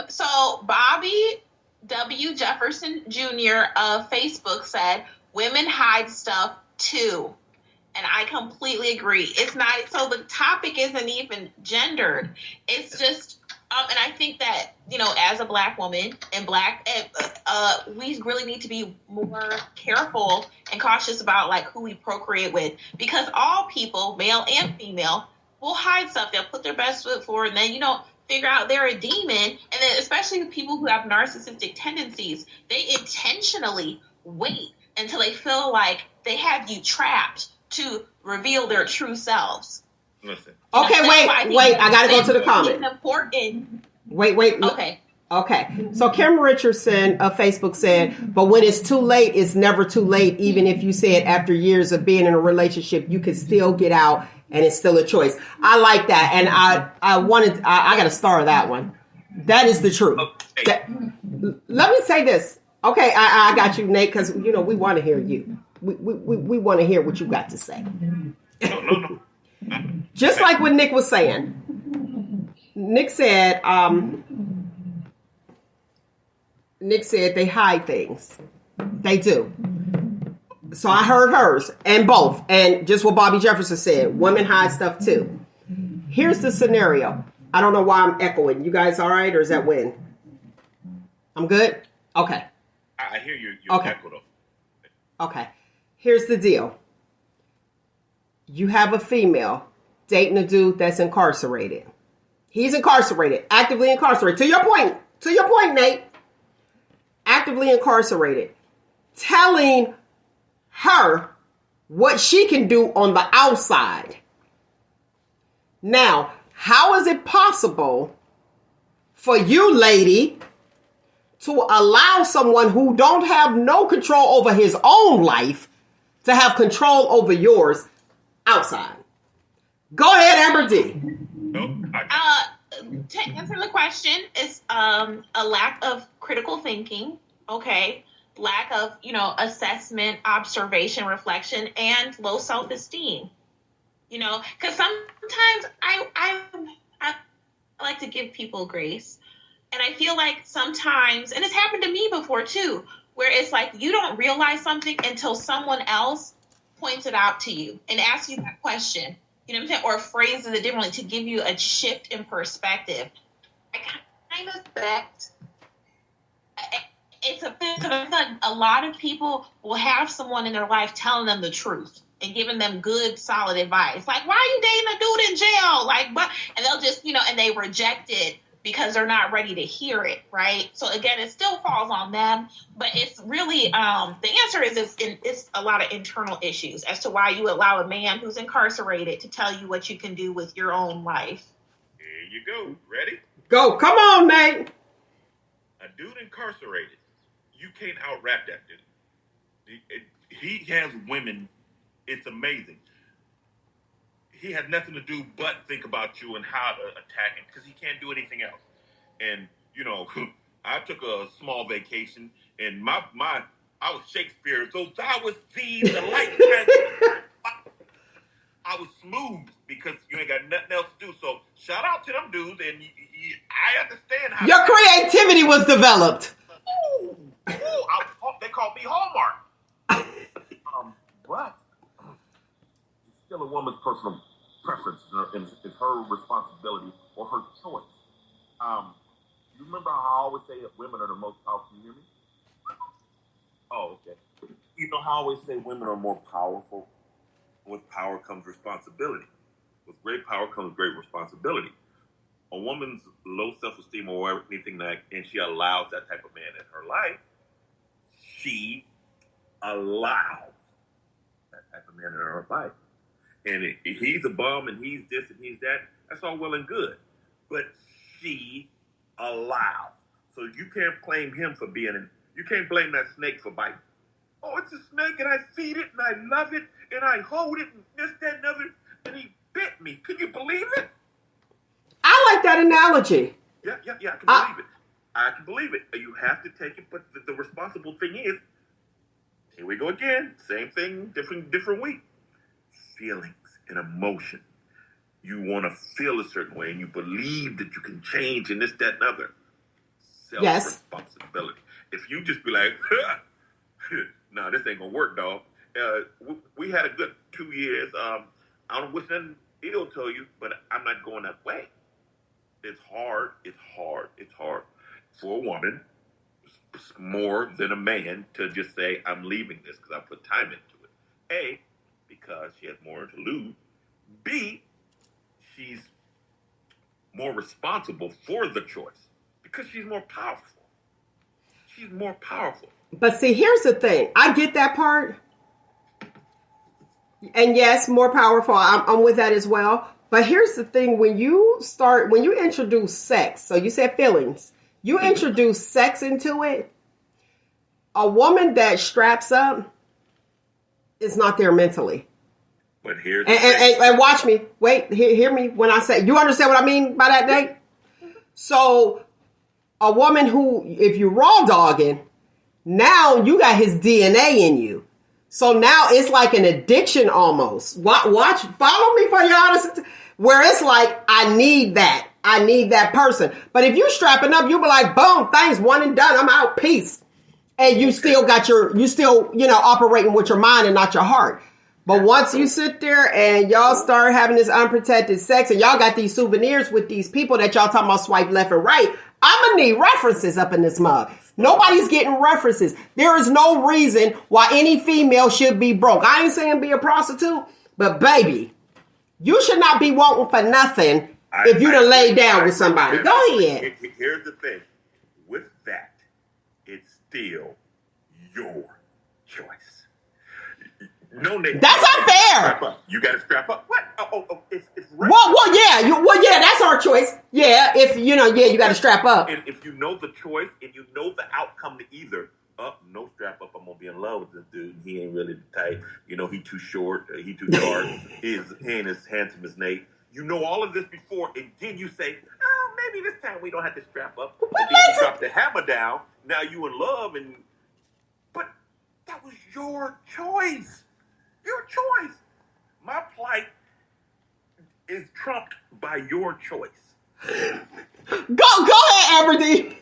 So Bobby W. Jefferson Jr. of Facebook said, women hide stuff too. And I completely agree. It's not, so the topic isn't even gendered. It's just, and I think that, as a Black woman and we really need to be more careful and cautious about like who we procreate with, because all people, male and female, will hide stuff. They'll put their best foot forward, and then, figure out they're a demon. And then especially the people who have narcissistic tendencies, they intentionally wait until they feel like they have you trapped to reveal their true selves. Listen. Okay, wait. I got to go to the comment. It's important. Wait. Okay. So Kim Richardson of Facebook said, but when it's too late, it's never too late. Even if you said after years of being in a relationship, you can still get out and it's still a choice. I like that. And I got to star that one. That is the truth. Okay. Let me say this. Okay, I got you, Nate, because, we want to hear you. We want to hear what you got to say. No. Just like what Nick was saying. Nick said they hide things. They do. So I heard hers and both. And just what Bobby Jefferson said, women hide stuff too. Here's the scenario. I don't know why I'm echoing. You guys all right, or is that wind? I'm good? Okay. I hear you. Okay. Echo though. Okay. Here's the deal. You have a female dating a dude that's incarcerated. He's incarcerated, actively incarcerated. To your point, Nate. Actively incarcerated. Telling her what she can do on the outside. Now, how is it possible for you, lady, to allow someone who don't have no control over his own life to have control over yours outside? Go ahead, AmberDee. To answer the question, it's a lack of critical thinking, okay? Lack of, assessment, observation, reflection, and low self-esteem. Because sometimes I like to give people grace. And I feel like sometimes, and it's happened to me before too, where it's like you don't realize something until someone else points it out to you and asks you that question. You know what I'm saying? Or phrases it differently to give you a shift in perspective. I kind of expect, a lot of people will have someone in their life telling them the truth and giving them good, solid advice. Like, why are you dating a dude in jail? Like, what? And they'll just, and they reject it because they're not ready to hear it, right? So again, it still falls on them, but it's really, the answer is it's a lot of internal issues as to why you allow a man who's incarcerated to tell you what you can do with your own life. Here you go. Ready? Go. Come on, Nate. A dude incarcerated, you can't out-rap that dude. He has women. It's amazing. He has nothing to do but think about you and how to attack him because he can't do anything else. And, I took a small vacation and I was Shakespeare. So I was the light. I was smooth because you ain't got nothing else to do. So shout out to them dudes. And I understand how your creativity was developed. Ooh, they called me Hallmark. But it's still a woman's personal preference and it's her responsibility or her choice. You remember how I always say that women are the most powerful? You hear me? Oh, okay. You know how I always say women are more powerful? With power comes responsibility. With great power comes great responsibility. A woman's low self-esteem or anything like that, and she allows that type of man in her life, she allows that type of man in her life. And if he's a bum and he's this and he's that, that's all well and good. But she allows. So you can't blame him for you can't blame that snake for biting. Oh, it's a snake and I feed it and I love it and I hold it and this, that, and other, and he bit me. Could you believe it? I like that analogy. Yeah, I can believe it. I can believe it. You have to take it, but the responsible thing is, here we go again, same thing, different week. Feelings and emotion. You want to feel a certain way and you believe that you can change and this, that, and other. Self-responsibility. If you just be like, nah, this ain't gonna work, dog. We had a good 2 years. I don't wish nothing ill to you, but I'm not going that way. It's hard for a woman, more than a man, to just say, I'm leaving this because I put time into it. A, because she has more to lose. B, she's more responsible for the choice because she's more powerful. She's more powerful. But see, here's the thing. I get that part. And yes, more powerful. I'm with that as well. But here's the thing. When you introduce sex, so you said feelings, you introduce sex into it, a woman that straps up is not there mentally. But here's and watch me. Wait, hear me when I say, you understand what I mean by that, Nate? So a woman who, if you raw dogging, now you got his DNA in you. So now it's like an addiction almost. Watch, follow me for your honest, where it's like, I need that person. But if you strapping up, you'll be like, boom, thanks, one and done, I'm out, peace. And you still operating with your mind and not your heart. But once you sit there and y'all start having this unprotected sex and y'all got these souvenirs with these people that y'all talking about swipe left and right, I'm going to need references up in this mug. Nobody's getting references. There is no reason why any female should be broke. I ain't saying be a prostitute, but baby, you should not be wanting for nothing if you done laid down with somebody. Go ahead. Here's the thing. With that, it's still your choice. No, Nate. That's unfair. You got to strap up. What? It's right. Well, yeah, that's our choice. Yeah, if you got to strap up. And if you know the choice and you know the outcome to either, no strap up, I'm gonna be in love with this dude. He ain't really the type. He too short. He too short. He ain't as handsome as Nate. You know all of this before, and then you say, oh, maybe this time we don't have to strap up. And then you drop the hammer down. Now you in love, but that was your choice. Your choice. My plight is trumped by your choice. Go ahead, AmberDee.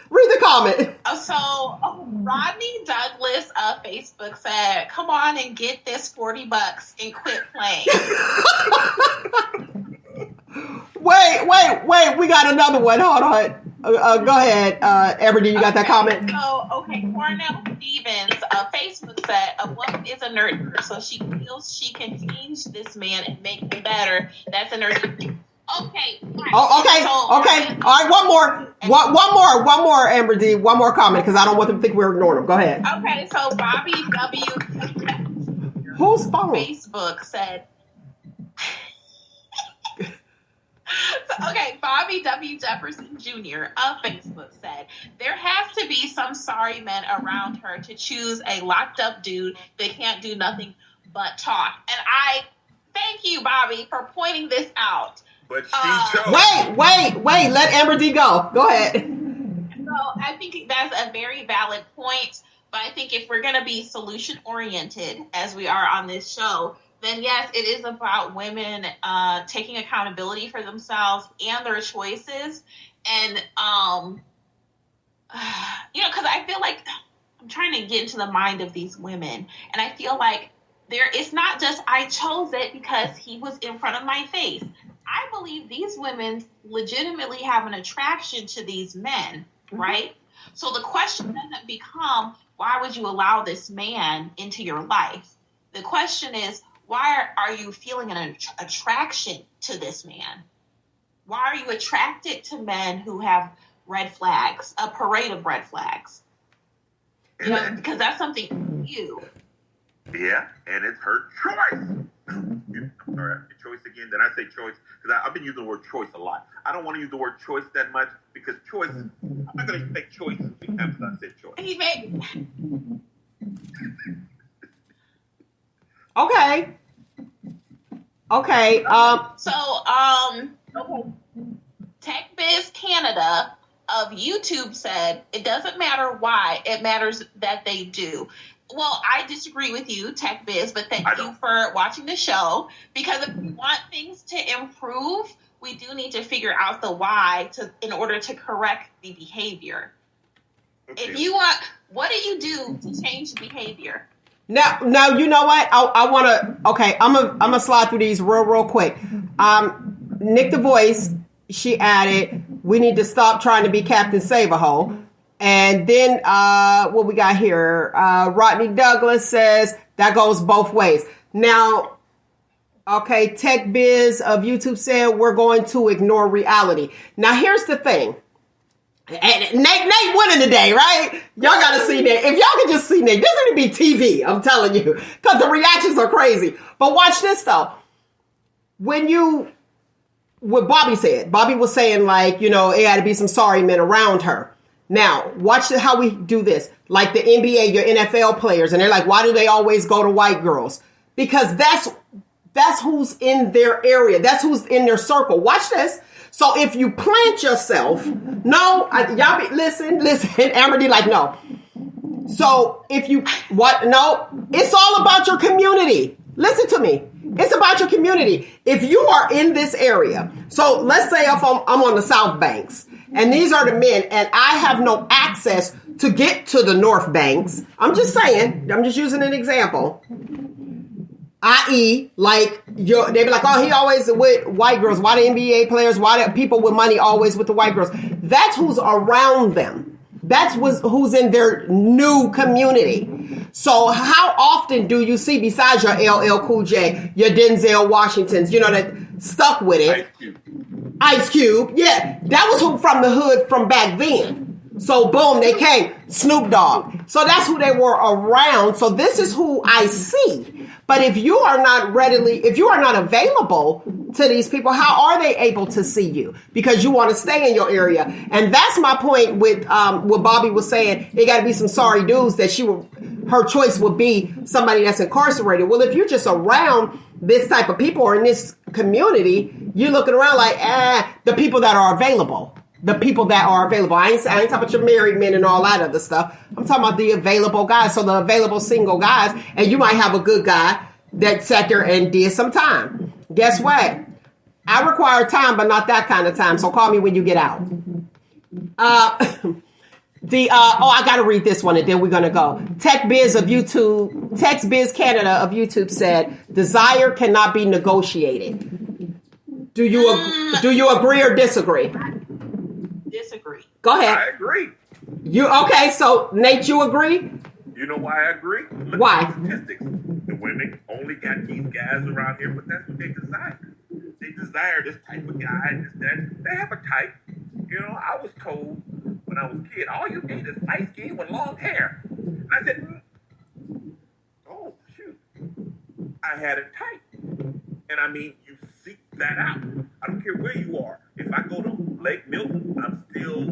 Read the comment. So Rodney Douglas of Facebook said, come on and get this $40 and quit playing. Wait. We got another one. Hold Go ahead, AmberDee. You got that comment? So, Cornell Stevens, Facebook said a woman is a nurturer, so she feels she can change this man and make him better. That's a nurturer. Okay. Right. Oh, okay. All right, one more, AmberDee. One more comment because I don't want them to think we're ignoring them. Go ahead. Okay, so Bobby W. Whose phone? Facebook said. Bobby W. Jefferson Jr. of Facebook said, there has to be some sorry men around her to choose a locked up dude that can't do nothing but talk. And I thank you, Bobby, for pointing this out. But she chose. Wait. Let AmberDee go. Go ahead. So I think that's a very valid point. But I think if we're going to be solution oriented, as we are on this show, then yes, it is about women taking accountability for themselves and their choices. And, because I feel like I'm trying to get into the mind of these women. And I feel like it's not just I chose it because he was in front of my face. I believe these women legitimately have an attraction to these men, right? So the question doesn't become, why would you allow this man into your life? The question is, why are you feeling an attraction to this man? Why are you attracted to men who have red flags, a parade of red flags? Because that's something for you. Yeah, and it's her choice. I'm sorry, choice again. Did I say choice? Because I've been using the word choice a lot. I don't want to use the word choice that much because choice, I'm not going to make choice as many times as I said choice. Okay. Tech Biz Canada of YouTube said it doesn't matter why, it matters that they do. Well, I disagree with you, Tech Biz, but thank you for watching the show. Because if we want things to improve, we do need to figure out the why in order to correct the behavior. Okay. If you want, what do you do to change behavior? Now, you know what? I want to. Okay, I'm gonna slide through these real quick. Nick the Voice, she added, we need to stop trying to be Captain Save-A-Hole. And then what we got here? Rodney Douglas says that goes both ways. Now, okay, Tech Biz of YouTube said we're going to ignore reality. Now, here's the thing. And Nate winning today, right? Y'all gotta see Nate. If y'all could just see Nate, this is gonna be TV, I'm telling you, because the reactions are crazy. But watch this though. What Bobby said, Bobby was saying like, it had to be some sorry men around her. Now, watch how we do this. Like the NBA, your NFL players, and they're like, why do they always go to white girls? Because that's who's in their area. That's who's in their circle. Watch this. So if you plant yourself, listen, AmberDee like, no. So it's all about your community. Listen to me. It's about your community. If you are in this area, so let's say if I'm on the South Banks, and these are the men, and I have no access to get to the North Banks. I'm just saying, I'm just using an example. I.e., like, they be like, oh, he always with white girls. Why the NBA players, why the people with money always with the white girls? That's who's around them. That's who's in their new community. So how often do you see, besides your LL Cool J, your Denzel Washingtons, that stuck with it? Ice Cube. Yeah, that was who from the hood from back then. So boom, they came. Snoop Dogg. So that's who they were around. So this is who I see. But if you are not available to these people, how are they able to see you? Because you want to stay in your area. And that's my point with what Bobby was saying. It got to be some sorry dudes that her choice would be somebody that's incarcerated. Well, if you're just around this type of people or in this community, you're looking around like, the people that are available. The people that are available. I ain't talking about your married men and all that other stuff. I'm talking about the available guys. So the available single guys. And you might have a good guy that sat there and did some time. Guess what? I require time, but not that kind of time. So call me when you get out. I got to read this one and then we're going to go. Tech Biz Canada of YouTube said, desire cannot be negotiated. Do you agree or disagree? Disagree. Go ahead. I agree. You okay? So Nate, you agree? You know why I agree? Look Why? at the statistics. The women only got these guys around here, but that's what they desire. They desire this type of guy, this, that. They have a type. You know, I was told when I was a kid, all you need is light skin with long hair. And I said, oh, shoot. I had a type. And I mean, you seek that out. I don't care where you are. If I go to Lake Milton, I'm still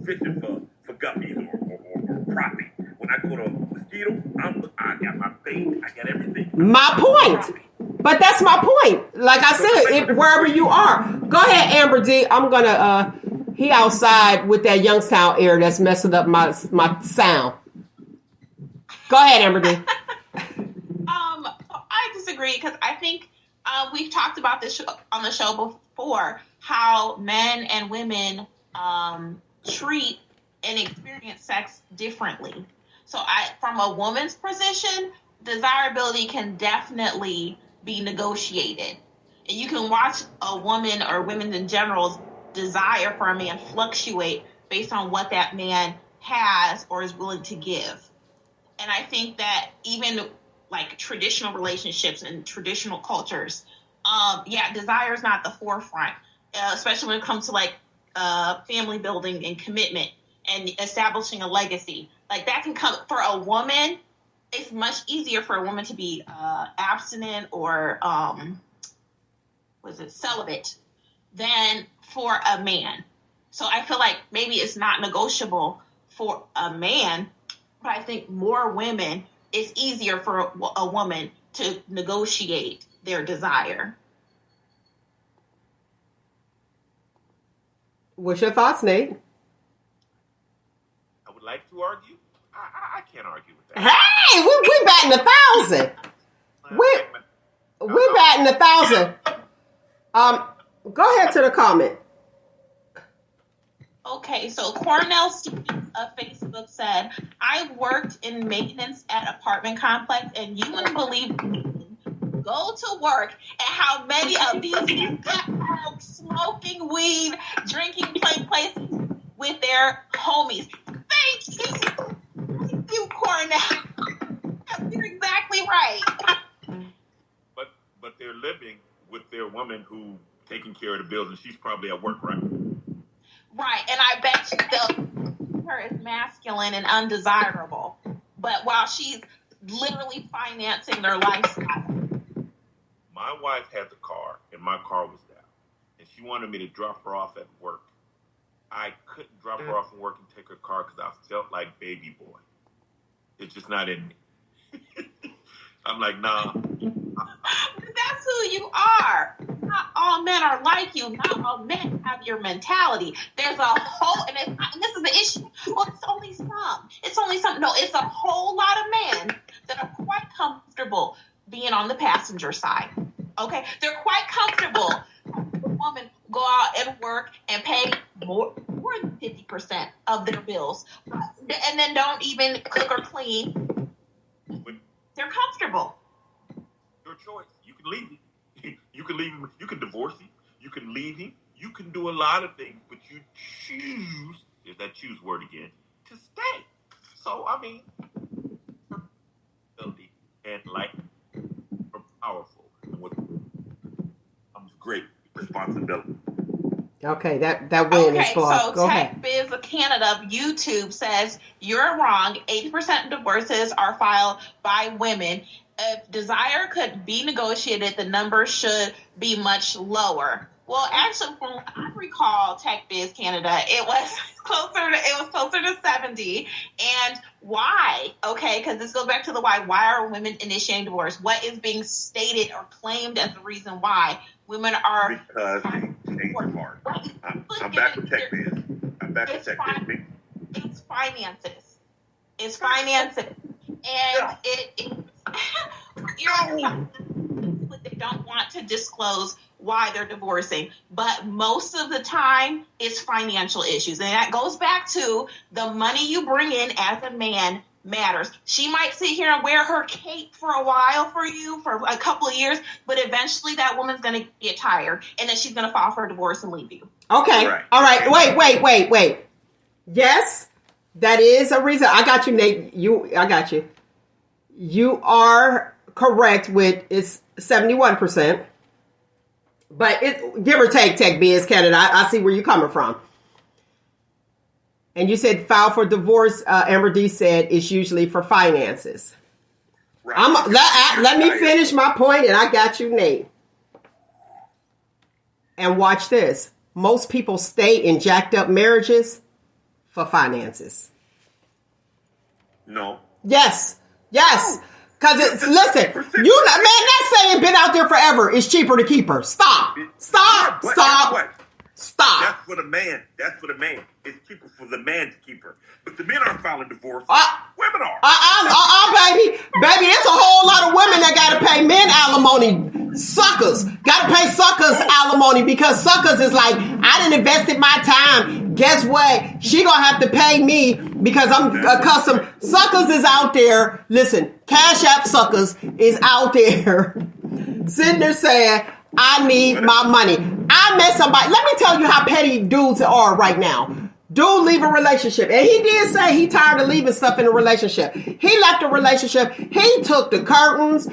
fishing for guppies or crappie. When I go to Mosquito, I got my bait. I got everything. My point. But that's my point. Like I said, wherever you are. Go ahead, AmberDee. I'm going to, he outside with that Youngstown air that's messing up my sound. Go ahead, AmberDee. I disagree because I think we've talked about this on the show before, how men and women treat and experience sex differently. So from a woman's position, desirability can definitely be negotiated. And you can watch a woman or women in general's desire for a man fluctuate based on what that man has or is willing to give. And I think that even like traditional relationships and traditional cultures, desire is not the forefront, especially when it comes to like family building and commitment and establishing a legacy. Like that can come for a woman. It's much easier for a woman to be abstinent or celibate than for a man. So I feel like maybe it's not negotiable for a man, but I think more women, it's easier for a woman to negotiate their desire. What's your thoughts, Nate? I would like to argue. I can't argue with that. Hey, we batting 1,000. We batting 1,000. Go ahead to the comment. Okay, so Cornell Stevens of Facebook said, I worked in maintenance at apartment complex, and you wouldn't believe go to work and how many of these folks smoking weed, drinking, playing places with their homies. Thank you, Cornell. You're exactly right. But they're living with their woman who taking care of the bills, and she's probably at work, right? Right, and I bet you they'll her as masculine and undesirable, but while she's literally financing their lifestyle. My wife has a car, and my car was down, and she wanted me to drop her off at work. I couldn't drop her off at work and take her car because I felt like baby boy. It's just not in me. I'm like, nah. That's who you are. Not all men are like you. Not all men have your mentality. There's a whole, and this is the issue. Well, it's only some. No, it's a whole lot of men that are quite comfortable being on the passenger side. Okay? They're quite comfortable. A woman go out and work and pay more than 50% of their bills, and then don't even cook or clean. They're comfortable. Your choice. You can leave him. You can leave him. You can divorce him. You can leave him. You can do a lot of things, but you choose, there's that choose word again, to stay. So, I mean, and like, are powerful. And with comes great responsibility. Okay, that win is flawed. So Go ahead. Tech Biz of Canada YouTube says, you're wrong. 80% of divorces are filed by women. If desire could be negotiated, the number should be much lower. Well, actually, from what I recall, Tech Biz Canada, it was closer to 70. And why? Okay, because this goes back to the why. Why are women initiating divorce? What is being stated or claimed as the reason why women are? Because they changed the heart. I'm back with Tech Biz. It's finances. It's finances. And they don't want to disclose why they're divorcing, but most of the time it's financial issues, and that goes back to the money you bring in as a man matters. She might sit here and wear her cape for a while for you for a couple of years, but eventually that woman's going to get tired, and then she's going to file for a divorce and leave you. Okay. Right. All right. Wait. Yes, that is a reason. I got you, Nate. I got you. You are correct with it's 71%. But it give or take, Tech Biz Canada. I see where you're coming from. And you said file for divorce. AmberDee said it's usually for finances. Right. Let me finish my point, and I got you, Nate. And watch this. Most people stay in jacked up marriages for finances. No. Yes. Because listen, man, that saying been out there forever. It's cheaper to keep her. Stop. That's for the man. It's cheaper for the man to keep her. But the men aren't filing divorce. Women are. Baby, there's a whole lot of women that got to pay men alimony. Suckers. Got to pay suckers alimony because suckers is like, I done invested my time. Guess what? She going to have to pay me because I'm accustomed. Suckers is out there. Listen, Cash App suckers is out there sitting there saying, I need my money. I met somebody. Let me tell you how petty dudes are right now. Dude leave a relationship. And he did say he tired of leaving stuff in a relationship. He left a relationship. He took the curtains.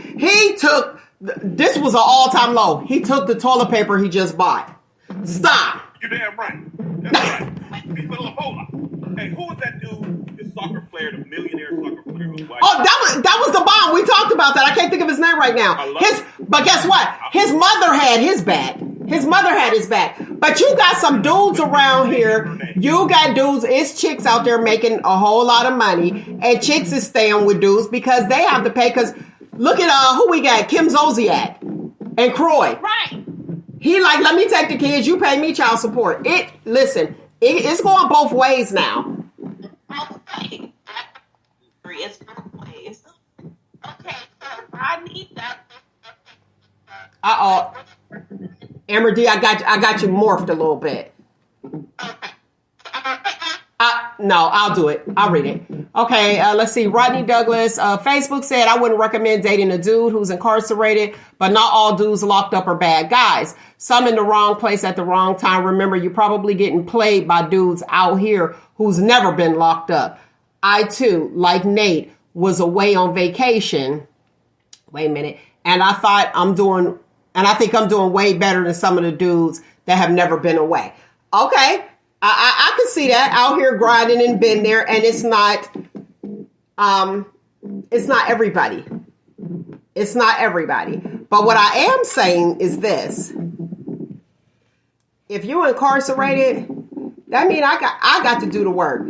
This was an all-time low. He took the toilet paper he just bought. Stop. You're damn right. That's right. People, hold on. Hey, who was that dude? The soccer player, the millionaire soccer player who's white? Oh, that was the bomb. We talked about that. I can't think of his name right now. But guess what? His mother had his back. But you got some dudes around here. You got dudes. It's chicks out there making a whole lot of money. And chicks is staying with dudes because they have to pay. Because look at who we got. Kim Zolciak and Croy. Right. He like, let me take the kids. You pay me child support. It's going both ways now. Okay. It's both ways. Okay, so I need that. AmberDee, I got you morphed a little bit. No, I'll do it. I'll read it. Okay, let's see. Rodney Douglas, Facebook said, I wouldn't recommend dating a dude who's incarcerated, but not all dudes locked up are bad guys. Some in the wrong place at the wrong time. Remember, you're probably getting played by dudes out here who's never been locked up. I, too, like Nate, was away on vacation. Wait a minute. And I think I'm doing way better than some of the dudes that have never been away. Okay. I can see that out here grinding and been there, and it's not everybody. It's not everybody. But what I am saying is this. If you're incarcerated, that means I got to do the work.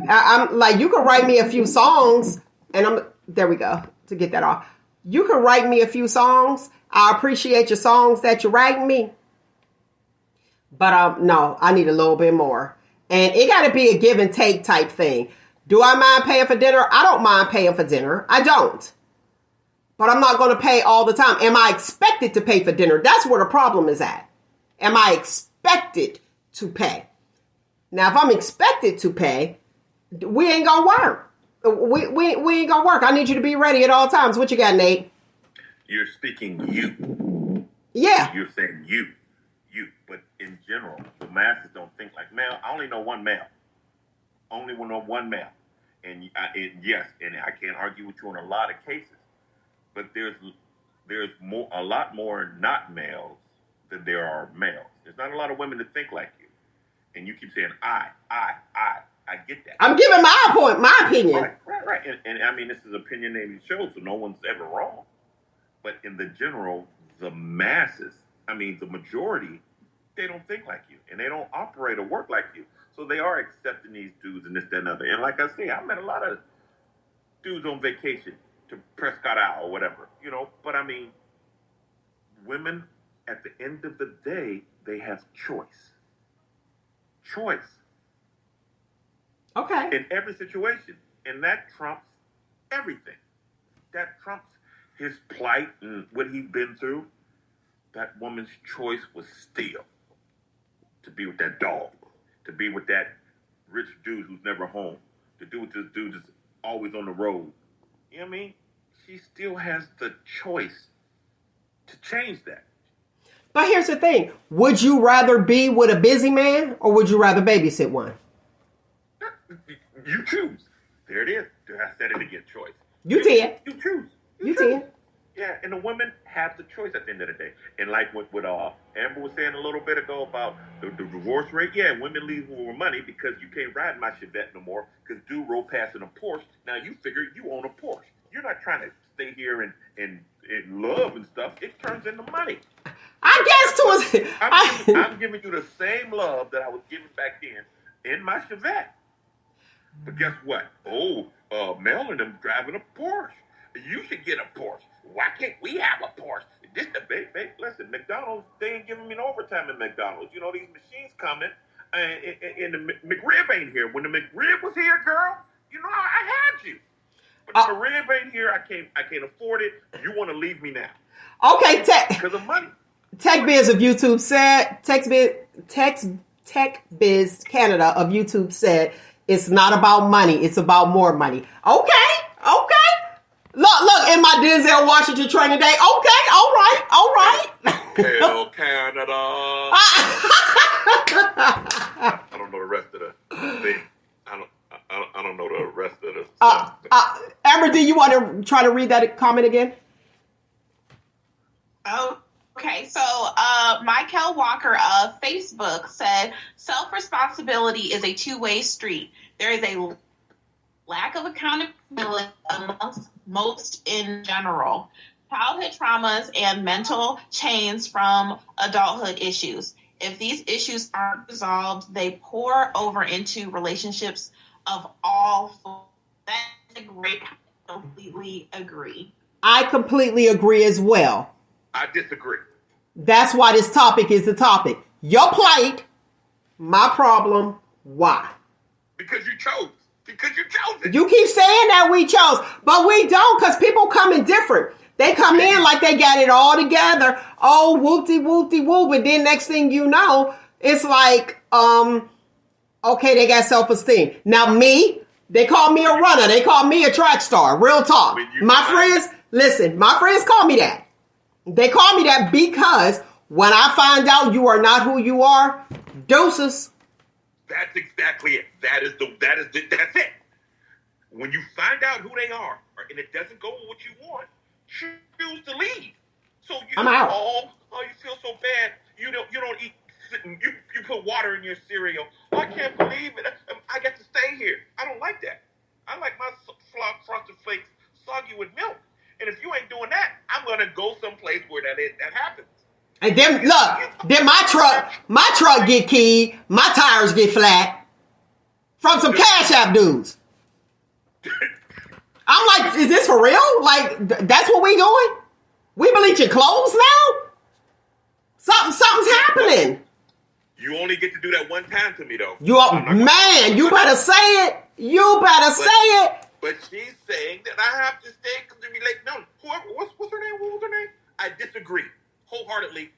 I'm like, you can write me a few songs, and there we go, to get that off. You can write me a few songs. I appreciate your songs that you write me. But no, I need a little bit more. And it got to be a give and take type thing. Do I mind paying for dinner? I don't mind paying for dinner. I don't. But I'm not going to pay all the time. Am I expected to pay for dinner? That's where the problem is at. Am I expected to pay? Now, if I'm expected to pay, we ain't going to work. We ain't going to work. I need you to be ready at all times. What you got, Nate? You're speaking you. Yeah. You're saying you. But in general, the masses don't think like male. I only know one male. Only know one male. And yes, and I can't argue with you on a lot of cases. But there's a lot more not males than there are males. There's not a lot of women that think like you. And you keep saying I get that. I'm giving my opinion. Right. And I mean, this is opinionated show, so no one's ever wrong. But in the general, the masses, I mean, the majority, they don't think like you. And they don't operate or work like you. So they are accepting these dudes and this, that, and other. And like I say, I met a lot of dudes on vacation to Prescott Isle or whatever, But I mean, women, at the end of the day, they have choice. Okay. In every situation. And that trumps everything. That trumps his plight and what he's been through. That woman's choice was still to be with that dog, to be with that rich dude who's never home, to do with this dude that's always on the road. You know what I mean? She still has the choice to change that. But here's the thing. Would you rather be with a busy man or would you rather babysit one? You choose. There it is. I said it again. Choice. You did. You choose. You choose. did. Yeah, and the women have the choice at the end of the day. And like what Amber was saying a little bit ago about the divorce rate, yeah, women leave with more money because you can't ride my Chevette no more because dude roll past in a Porsche. Now you figure you own a Porsche. You're not trying to stay here and love and stuff. It turns into money. I guess I'm giving you the same love that I was giving back then in my Chevette. But guess what? Mel and them driving a Porsche. You should get a Porsche. Why can't we have a Porsche? This the babe. Listen, McDonald's, they ain't giving me no overtime in McDonald's. You know, these machines coming, and the McRib ain't here. When the McRib was here, girl, you know, I had you. But the McRib ain't here. I can't afford it. You want to leave me now. Okay, because of money. Tech Biz of YouTube said, Tech Biz Canada of YouTube said, it's not about money. It's about more money. Okay. Look, in my Denzel Washington training day. Okay, all right. Hell, Canada. I don't know the rest of the thing. I don't know the rest of the stuff. Amber, do you want to try to read that comment again? Okay, so Michael Walker of Facebook said, self-responsibility is a two-way street. There is a lack of accountability amongst most in general. Childhood traumas and mental chains from adulthood issues. If these issues aren't resolved, they pour over into relationships of all forms. That's a great, I completely agree. I completely agree as well. I disagree. That's why this topic is the topic. Your plight, my problem, why? Because you chose. Because you chose it. You keep saying that we chose, but we don't, because people come in different. They come in like they got it all together. Oh, whoop-de-whoop-de-whoop. But then next thing you know, it's like, okay, they got self-esteem. Now me, they call me a runner. They call me a track star. Real talk. My friends call me that. They call me that because when I find out you are not who you are, deuces. That's exactly it. That's it. When you find out who they are, and it doesn't go with what you want, choose to leave. So I'm out. Oh, you feel so bad. You don't eat. You put water in your cereal. Oh, I can't believe it. I get to stay here. I don't like that. I like my frosted flakes soggy with milk. And if you ain't doing that, I'm gonna go someplace where that happens. And then my truck get keyed, my tires get flat from some Cash App dudes. I'm like, is this for real? Like, that's what we doing? We bleaching clothes now? Something's happening. You only get to do that one time to me, though. You better say it. You better say it. But she's saying that I have to stay because to be like, no, what's her name? What was her name? I disagree wholeheartedly.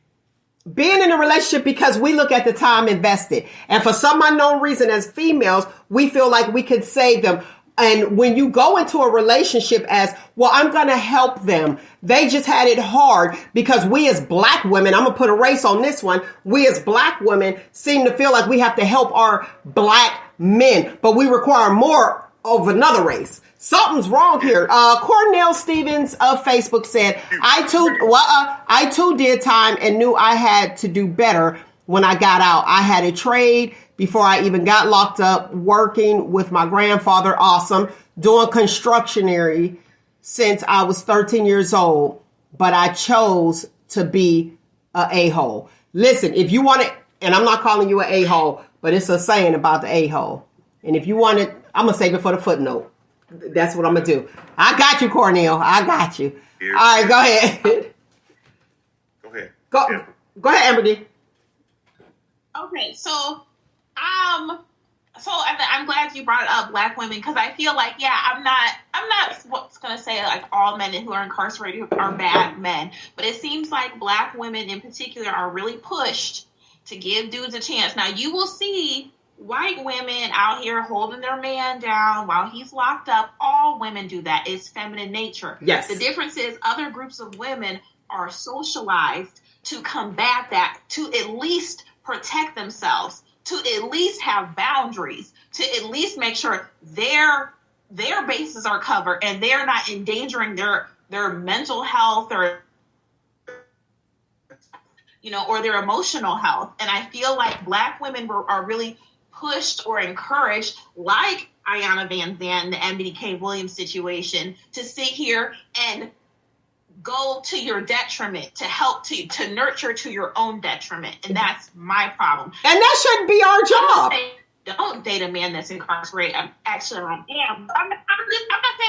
Being in a relationship because we look at the time invested. And for some unknown reason, as females, we feel like we could save them. And when you go into a relationship as, well, I'm going to help them. They just had it hard because we as black women, I'm going to put a race on this one. We as black women seem to feel like we have to help our black men, but we require more of another race. Something's wrong here. Cornell Stevens of Facebook said, I too did time and knew I had to do better when I got out. I had a trade before I even got locked up, working with my grandfather. Awesome. Doing constructionery since I was 13 years old, but I chose to be a a-hole. Listen, if you want it, and I'm not calling you an a-hole, but it's a saying about the a-hole. And if you want it, I'm going to save it for the footnote. That's what I'm going to do. I got you, Cornell. I got you. All right, go ahead. Go ahead, AmberDee. Okay, so I'm glad you brought up black women because I feel like, yeah, I'm not what's gonna say like all men who are incarcerated are bad men, but it seems like black women in particular are really pushed to give dudes a chance. Now you will see white women out here holding their man down while he's locked up. All women do that. It's feminine nature. Yes. The difference is other groups of women are socialized to combat that, to at least protect themselves, to at least have boundaries, to at least make sure their bases are covered and they're not endangering their mental health or or their emotional health. And I feel like Black women are really pushed or encouraged, like Ayanna Van Zandt, the MDK Williams situation, to sit here and go to your detriment, to help to nurture to your own detriment. And that's my problem. And that shouldn't be our job. Don't date a man that's incarcerated. I'm not saying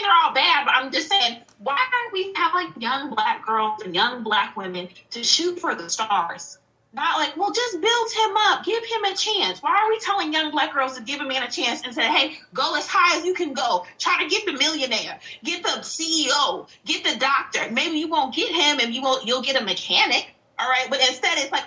they're all bad, but I'm just saying, why don't we have like young Black girls and young Black women to shoot for the stars? Not like, well, just build him up, give him a chance. Why are we telling young Black girls to give a man a chance and say, hey, go as high as you can go. Try to get the millionaire, get the CEO, get the doctor. Maybe you won't get him and you'll get a mechanic. All right. But instead it's like,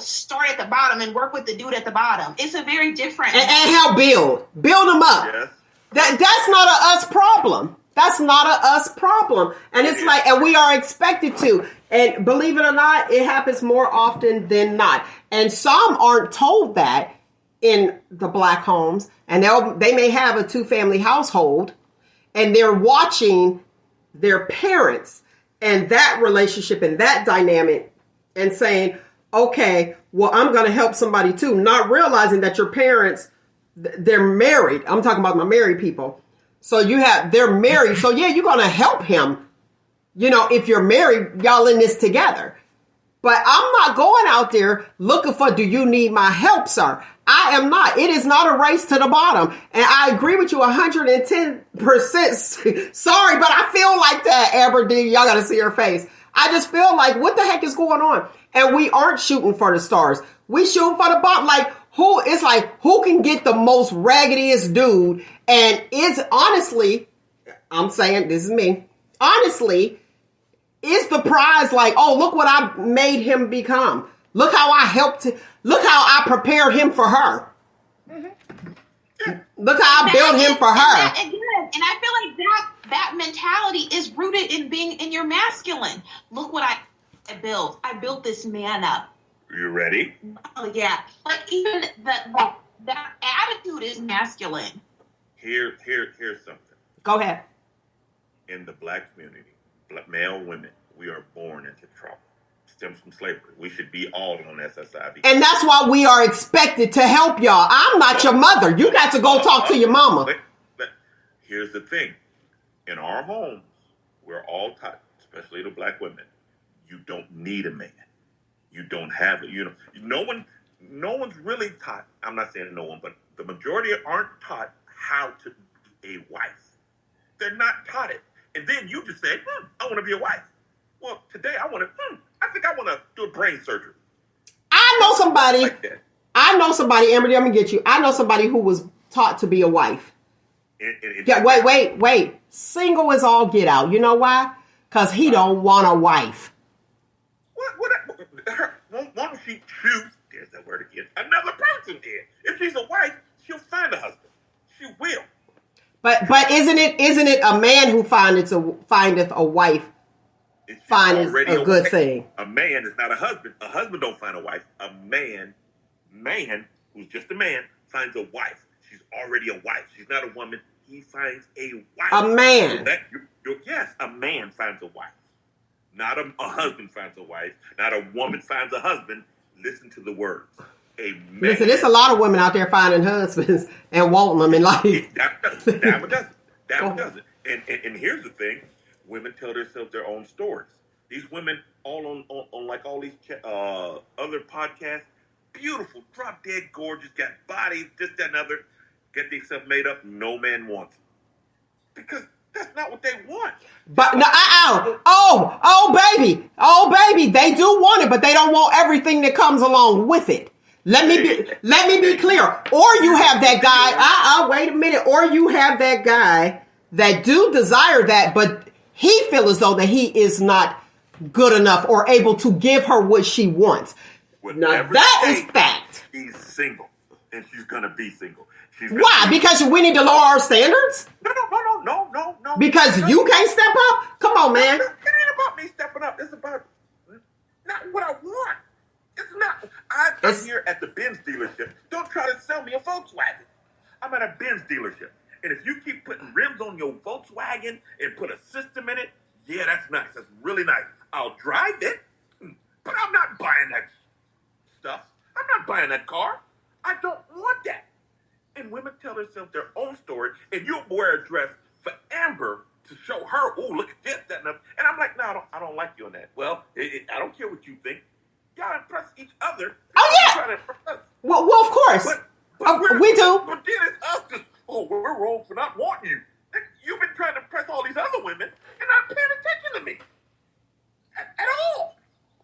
start at the bottom and work with the dude at the bottom. It's a very different. And help build them up. Yes. That's not a us problem. That's not a us problem. And it's like, and we are expected to. And believe it or not, it happens more often than not. And some aren't told that in the Black homes. And they may have a 2-family household and they're watching their parents and that relationship and that dynamic and saying, okay, well, I'm going to help somebody too. Not realizing that your parents, they're married. I'm talking about my married people. So they're married. So yeah, you're going to help him. If you're married, y'all in this together. But I'm not going out there looking for, do you need my help, sir? I am not. It is not a race to the bottom. And I agree with you 110%. Sorry, but I feel like that, AmberDee. Y'all got to see her face. I just feel like, what the heck is going on? And we aren't shooting for the stars. We shooting for the bottom. Like, who can get the most raggediest dude? And honestly, I'm saying, this is me. Honestly, is the prize like, oh, look what I made him become. Look how I prepared him for her. Mm-hmm. Look how I built him for her. And I feel like that mentality is rooted in being in your masculine. Look what I built. I built this man up. You ready? Oh yeah. Like even that attitude is masculine. Here's something. Go ahead. In the Black community, male women, we are born into trouble. Stems from slavery. We should be all on SSI. And that's why we are expected to help y'all. I'm not your mother. You got to go talk to your mama. But here's the thing. In our homes, we're all taught, especially the Black women, you don't need a man. You don't have it. No one's really taught. I'm not saying no one, but the majority aren't taught how to be a wife. They're not taught it. And then you just say, I want to be a wife. Well, today I think I want to do a brain surgery. I know somebody, AmberDee, I'm going to get you. I know somebody who was taught to be a wife. Wait. Single is all get out. You know why? Because he don't want a wife. Won't she choose, there's that word again, another person then. If she's a wife, she'll find a husband. She will. But isn't it a man who findeth a wife findeth a good thing? A man is not a husband. A husband don't find a wife. A man who's just a man finds a wife. She's already a wife. She's not a woman. He finds a wife. A man. So yes, a man finds a wife. Not a husband finds a wife. Not a woman finds a husband. Listen to the words. A man. Listen, there's a lot of women out there finding husbands and wanting them in life. That one doesn't. And here's the thing. Women tell themselves their own stories. These women all on like all these other podcasts, beautiful, drop dead gorgeous, got bodies, this, that, and other, get themselves made up. No man wants them. Because that's not what they want. But no, oh baby, they do want it, but they don't want everything that comes along with it. Let me be clear. Or you have that guy. Wait a minute. Or you have that guy that do desire that, but he feels as though that he is not good enough or able to give her what she wants. Now that is fact. She's single, and she's gonna be single. Why? Because we need to lower our standards? No. Because you can't step up? Come on, man. It ain't about me stepping up. It's about not what I want. It's not. It's- I'm here at the Benz dealership. Don't try to sell me a Volkswagen. I'm at a Benz dealership. And if you keep putting rims on your Volkswagen and put a system in it, yeah, that's nice. That's really nice. I'll drive it, but I'm not buying that stuff. I'm not buying that car. I don't want that. And women tell themselves their own story, and you'll wear a dress for Amber to show her, oh, look at this, that, and that. And I'm like, no, I don't like you on that. Well, I don't care what you think. Y'all impress each other. Oh, yeah. Trying to impress us. Well, of course. We do. But then it's us just, we're wrong for not wanting you. You've been trying to impress all these other women and not paying attention to me. At all.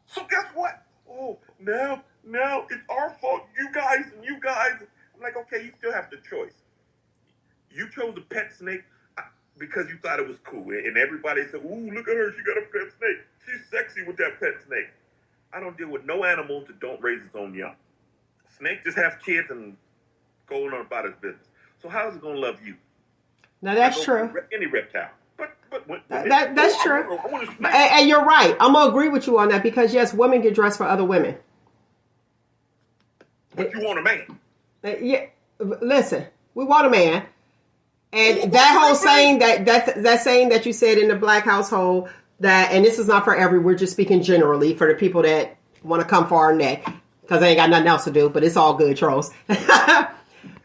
So guess what? Oh, now it's our fault. You guys. I'm like, okay, you still have the choice. You chose a pet snake because you thought it was cool. And everybody said, ooh, look at her. She got a pet snake. She's sexy with that pet snake. I don't deal with no animals that don't raise its own young. Snake just have kids and go on about his business. So how is it going to love you? Now, that's true. Any reptile. That's true. And you're right. I'm going to agree with you on that because, yes, women get dressed for other women. But you want a man. Yeah, listen, we want a man. And that whole saying that saying that you said in the black household that, and this is not for we're just speaking generally for the people that want to come for our neck because they ain't got nothing else to do, but it's all good, trolls.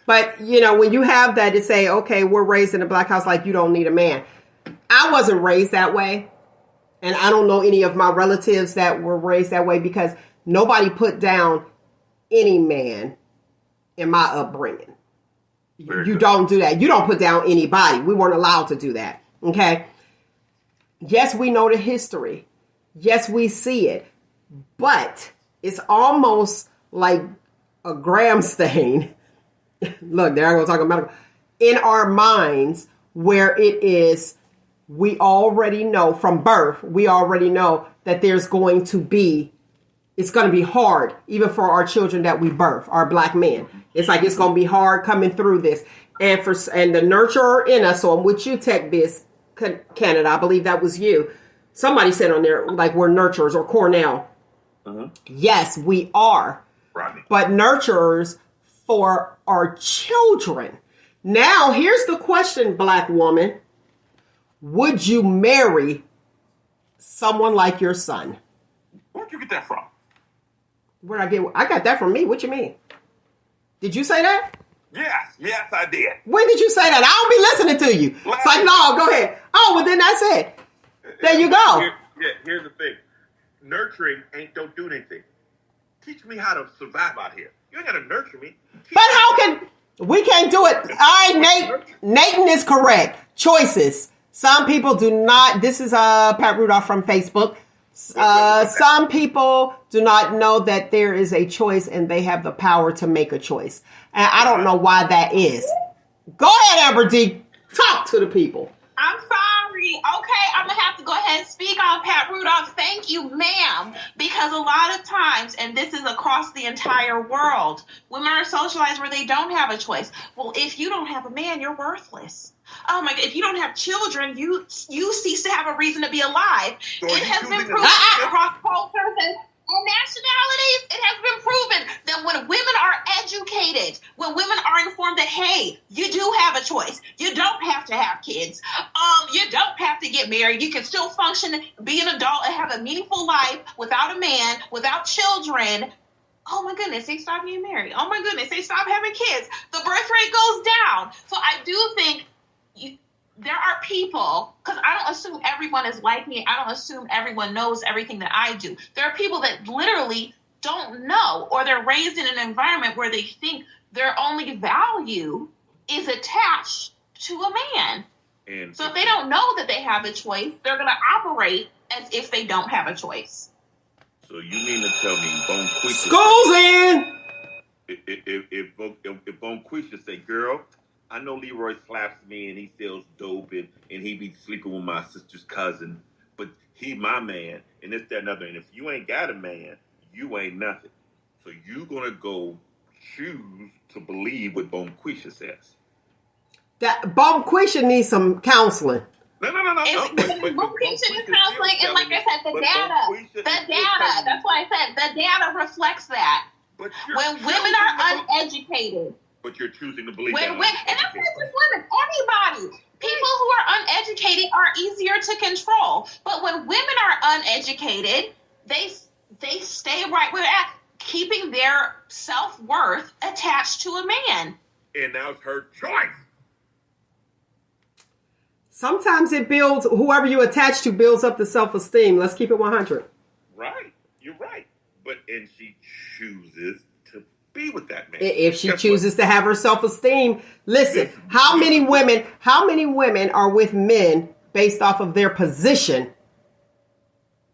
But, you know, when you have that to say, okay, we're raised in a black house, like you don't need a man. I wasn't raised that way. And I don't know any of my relatives that were raised that way because nobody put down any man in my upbringing. You don't do that. You don't put down anybody. We weren't allowed to do that. Okay. Yes, we know the history. Yes, we see it. But it's almost like a gram stain. Look, there I go talking about in our minds where it is, we already know from birth, we already know that there's going to be, it's going to be hard, even for our children that we birth, our black men. It's like it's going to be hard coming through this. And the nurturer in us, so I'm with you, Tech Biz Canada, I believe that was you. Somebody said on there, like we're nurturers or Cornell. Uh-huh. Yes, we are. Rodney. But nurturers for our children. Now, here's the question, black woman. Would you marry someone like your son? Where'd you get that from? I got that from me. What you mean? Did you say that? Yes, I did. When did you say that? I don't be listening to you. It's like, no, go ahead. Oh, well, then that's it. There you go. Here's the thing. Nurturing don't do anything. Teach me how to survive out here. You ain't got to nurture me. But we can't do it. All right, Nathan is correct. Choices. Some people do not. This is Pat Rudolph from Facebook. Some people do not know that there is a choice and they have the power to make a choice. And I don't know why that is. Go ahead, AmberDee. Talk to the people. I'm sorry. Okay, I'm going to have to go ahead and speak on Pat Rudolph. Thank you, ma'am. Because a lot of times, and this is across the entire world, women are socialized where they don't have a choice. Well, if you don't have a man, you're worthless. Oh my God, if you don't have children, you cease to have a reason to be alive. So it has been proven across cultures and nationalities. It has been proven that when women are educated, when women are informed that, hey, you do have a choice. You don't have to have kids. You don't have to get married. You can still function, be an adult, and have a meaningful life without a man, without children. Oh my goodness, they stop getting married. Oh my goodness, they stop having kids. The birth rate goes down. So I do think there are people, because I don't assume everyone is like me. I don't assume everyone knows everything that I do. There are people that literally don't know, or they're raised in an environment where they think their only value is attached to a man. And so if they don't know that they have a choice, they're going to operate as if they don't have a choice. So you mean to tell me Bonquisha... School's in! If Bonquisha say, girl... I know Leroy slaps me and he sells dope and he be sleeping with my sister's cousin, but he my man and this, that, and other. And if you ain't got a man, you ain't nothing. So you gonna go choose to believe what Bonquisha says. That Bonquisha needs some counseling. No. Bonquisha is counseling, and like I said, the data. That's why I said the data reflects that. But you're When women choosing are to- uneducated, But you're choosing to believe when that. women, and that's not just women, anybody. People who are uneducated are easier to control. But when women are uneducated, they stay right where they're at, keeping their self-worth attached to a man. And now it's her choice. Sometimes it builds, whoever you attach to builds up the self-esteem. Let's keep it 100. Right. You're right. And she chooses to be with that man. If she Guess chooses to have her self-esteem, listen, how many women are with men based off of their position?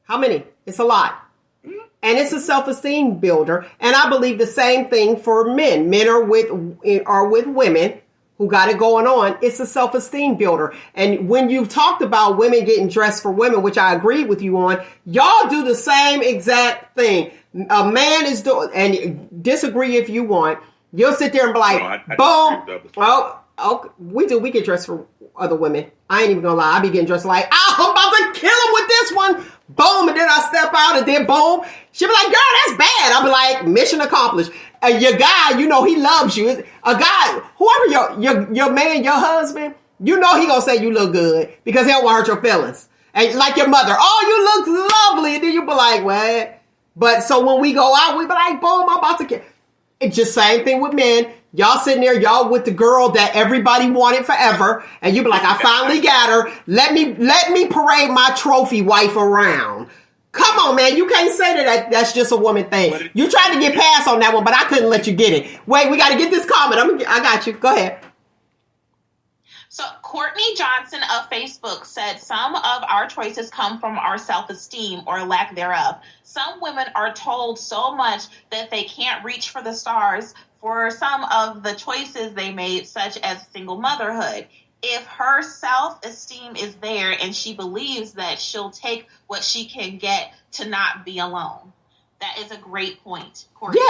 How many? It's a lot. And it's a self-esteem builder. And I believe the same thing for men. Men are with women who got it going on. It's a self-esteem builder. And when you've talked about women getting dressed for women, which I agree with you on, y'all do the same exact thing. A man is doing, and disagree if you want, you'll sit there and be like, I boom. Oh, we do. We get dressed for other women. I ain't even gonna lie. I be getting dressed like, I'm about to kill him with this one. Boom. And then I step out and then boom. She'll be like, girl, that's bad. I'll be like, mission accomplished. And your guy, you know, he loves you. A guy, whoever your man, your husband, you know he gonna say you look good because he don't want to hurt your feelings. And like your mother, oh, you look lovely. And then you be like, what? But so when we go out, we be like, boom, I'm about to kill. It's just same thing with men. Y'all sitting there, y'all with the girl that everybody wanted forever, and you be like, I finally got her. Let me parade my trophy wife around. Come on, man. You can't say that that's just a woman thing. You tried to get past on that one, but I couldn't let you get it. Wait, we got to get this comment. I got you. Go ahead. So Courtney Johnson of Facebook said some of our choices come from our self-esteem or lack thereof. Some women are told so much that they can't reach for the stars for some of the choices they made, such as single motherhood. If her self-esteem is there and she believes that she'll take what she can get to not be alone. That is a great point, Courtney.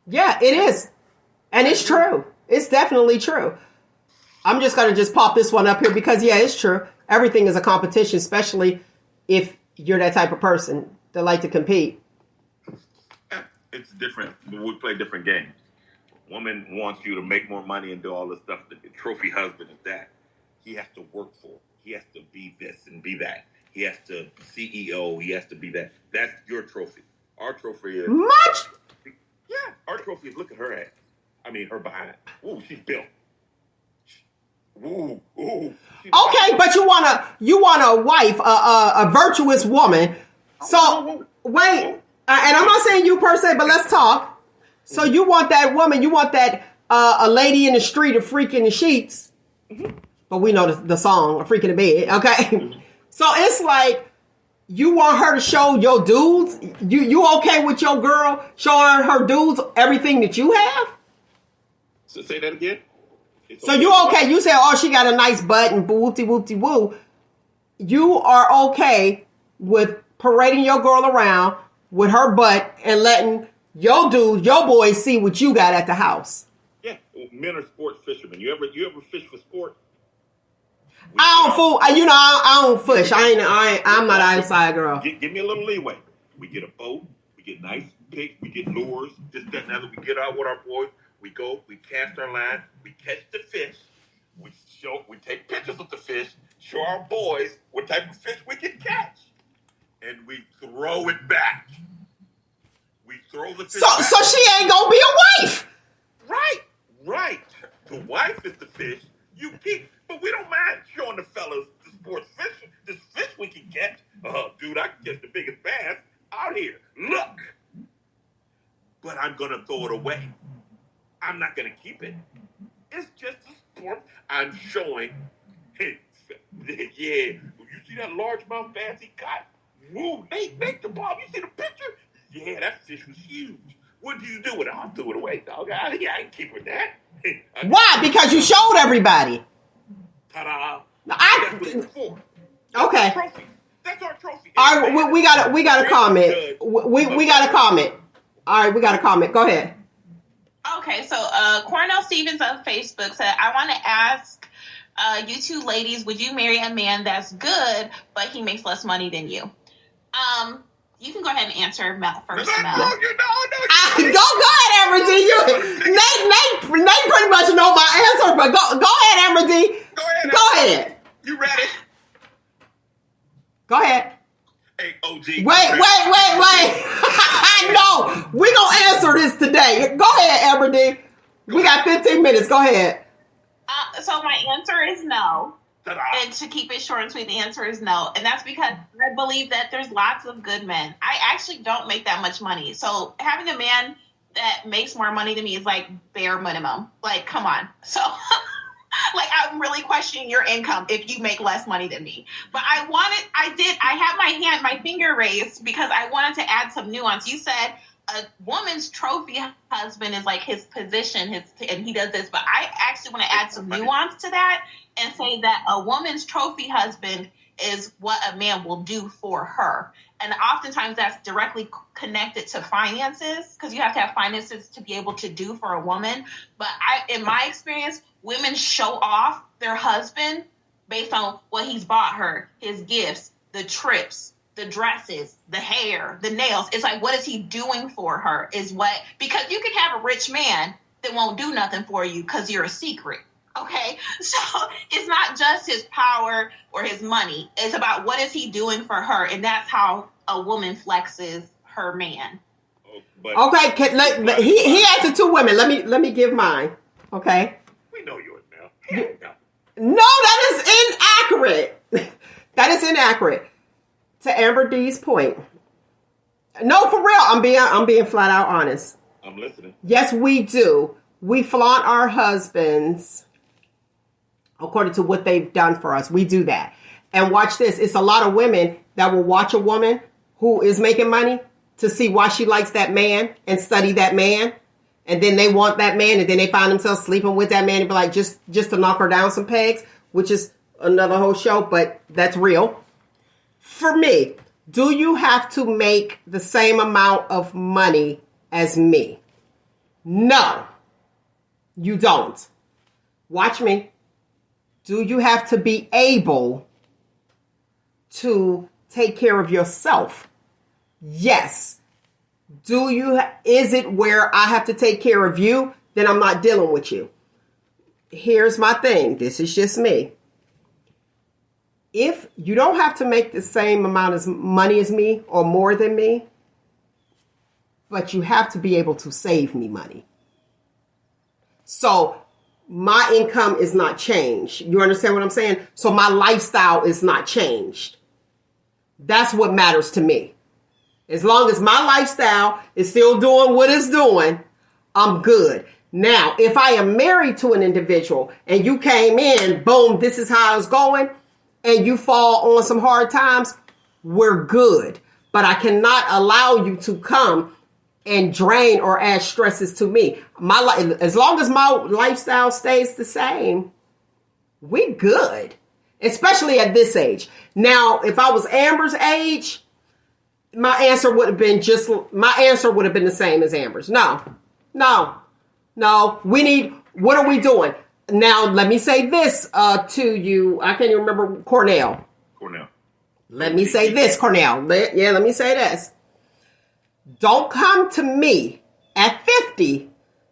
Yeah, it is. And it's true. It's definitely true. I'm just going to just pop this one up here because, yeah, it's true. Everything is a competition, especially if you're that type of person that like to compete. It's different. We play different games. Woman wants you to make more money and do all this stuff. The trophy husband is that. He has to work for it. He has to be this and be that. He has to CEO. He has to be that. That's your trophy. Our trophy is... Much? Yeah. Our trophy is look at her ass. I mean, her behind. Ooh, she's built. Ooh. Okay, but you want a wife, a virtuous woman. So, wait. And I'm not saying you per se, but let's talk. So you want that woman, you want that a lady in the street, a freak in the sheets. Mm-hmm. But we know the song, a freak in the bed, okay? Mm-hmm. So it's like, you want her to show your dudes? You okay with your girl showing her dudes everything that you have? So say that again? So you okay? You say, oh, she got a nice butt and whoopty-whoopty-woo. You are okay with parading your girl around with her butt and letting your dudes, your boys see what you got at the house. Yeah, men are sports fishermen. You ever fish for sport? I don't fish. I'm not an outside girl. Give me a little leeway. We get a boat. We get nice pigs. We get lures. This, that, and other. We get out with our boys. We go. We cast our line. We catch the fish. We take pictures of the fish. Show our boys what type of fish we can catch, and we throw it back. We throw the fish. So she ain't gonna be a wife. Right. The wife is the fish. You keep, but we don't mind showing the fellas the sports fish. This fish we can catch. Dude, I can catch the biggest bass out here. Look. But I'm gonna throw it away. I'm not gonna keep it. It's just a sport. I'm showing. Hey, yeah. You see that largemouth bass he caught? Woo, Nate the Bob. You see the picture? Yeah, that fish was huge. What did you do with it? I threw it away, dog. I ain't keeping that. Why? Because you showed everybody. Ta-da. That's what it's for. Okay. That's our trophy. All right, we got a comment. We got a comment. All right, we got a comment. Go ahead. Okay, so Cornell Stevens on Facebook said, I want to ask you two ladies, would you marry a man that's good, but he makes less money than you? You can go ahead and answer Mel first, No, Mel. Go ahead, AmberDee. Nate pretty much know my answer, but go ahead, AmberDee. Go ahead. You ready? Go ahead. Hey, OG. Wait. No, we gonna answer this today. Go ahead, AmberDee. We got 15 minutes. Go ahead. So my answer is no. Ta-da. And to keep it short and sweet, the answer is no. And that's because I believe that there's lots of good men. I actually don't make that much money. So having a man that makes more money than me is like bare minimum. Like, come on. So, like, I'm really questioning your income if you make less money than me. But I had my finger raised because I wanted to add some nuance. You said a woman's trophy husband is like his position, and he does this. But I actually want to add some nuance to that and say that a woman's trophy husband is what a man will do for her. And oftentimes that's directly connected to finances, because you have to have finances to be able to do for a woman. But in my experience, women show off their husband based on what he's bought her, his gifts, the trips, the dresses, the hair, the nails. It's like, what is he doing for her because you can have a rich man that won't do nothing for you because you're a secret. Okay, so it's not just his power or his money. It's about what is he doing for her, and that's how a woman flexes her man. Okay, he answered two women. Let me give mine. Okay. We know yours now. No, that is inaccurate. That is inaccurate. To AmberDee's point. No, for real. I'm being flat out honest. I'm listening. Yes, we do. We flaunt our husbands according to what they've done for us. We do that. And watch this. It's a lot of women that will watch a woman who is making money to see why she likes that man and study that man. And then they want that man, and then they find themselves sleeping with that man and be like, just to knock her down some pegs, which is another whole show, but that's real. For me, do you have to make the same amount of money as me? No, you don't. Watch me. Do you have to be able to take care of yourself? Yes. Is it where I have to take care of you? Then I'm not dealing with you. Here's my thing. This is just me. If you don't have to make the same amount of money as me or more than me, but you have to be able to save me money. So my income is not changed. You understand what I'm saying? So my lifestyle is not changed. That's what matters to me. As long as my lifestyle is still doing what it's doing, I'm good. Now, if I am married to an individual and you came in, boom, this is how it's going, and you fall on some hard times, we're good. But I cannot allow you to come and drain or add stresses to me. As long as my lifestyle stays the same, we good. Especially at this age. Now, if I was Amber's age, my answer would have been the same as Amber's. No. What are we doing? Now, let me say this to you. I can't even remember. Cornell. Let me say this, Cornell. Let me say this. Don't come to me at 50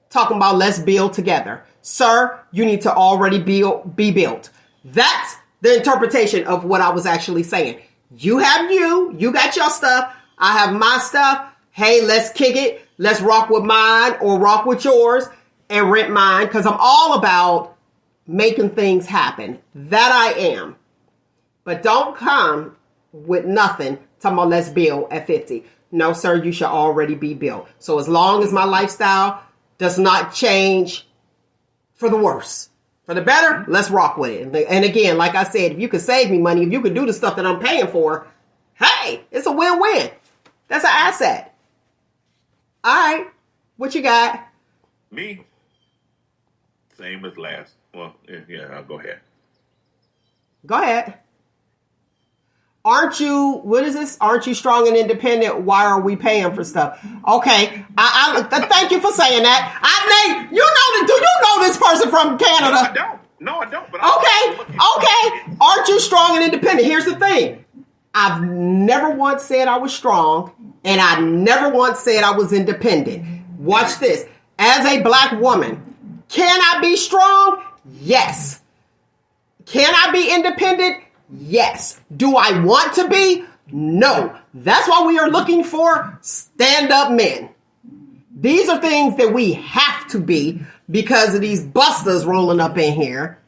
talking about let's build together. Sir, you need to already be built. That's the interpretation of what I was actually saying. You have you got your stuff. I have my stuff. Hey, let's kick it. Let's rock with mine or rock with yours and rent mine, because I'm all about making things happen. That I am. But don't come with nothing talking about let's build at 50. No, sir, you should already be built. So as long as my lifestyle does not change for the worse, for the better, let's rock with it. And again, like I said, if you could save me money, if you could do the stuff that I'm paying for, hey, it's a win-win. That's an asset. All right, what you got? Me? Same as last. Well, yeah, I'll go ahead. Go ahead. Aren't you strong and independent? Why are we paying for stuff? Okay. I thank you for saying that. Do you know this person from Canada? No, I don't. But Okay. Aren't you strong and independent? Here's the thing. I've never once said I was strong, and I never once said I was independent. Watch this. As a black woman, can I be strong? Yes. Can I be independent? Yes. Do I want to be? No. That's why we are looking for stand-up men. These are things that we have to be because of these busters rolling up in here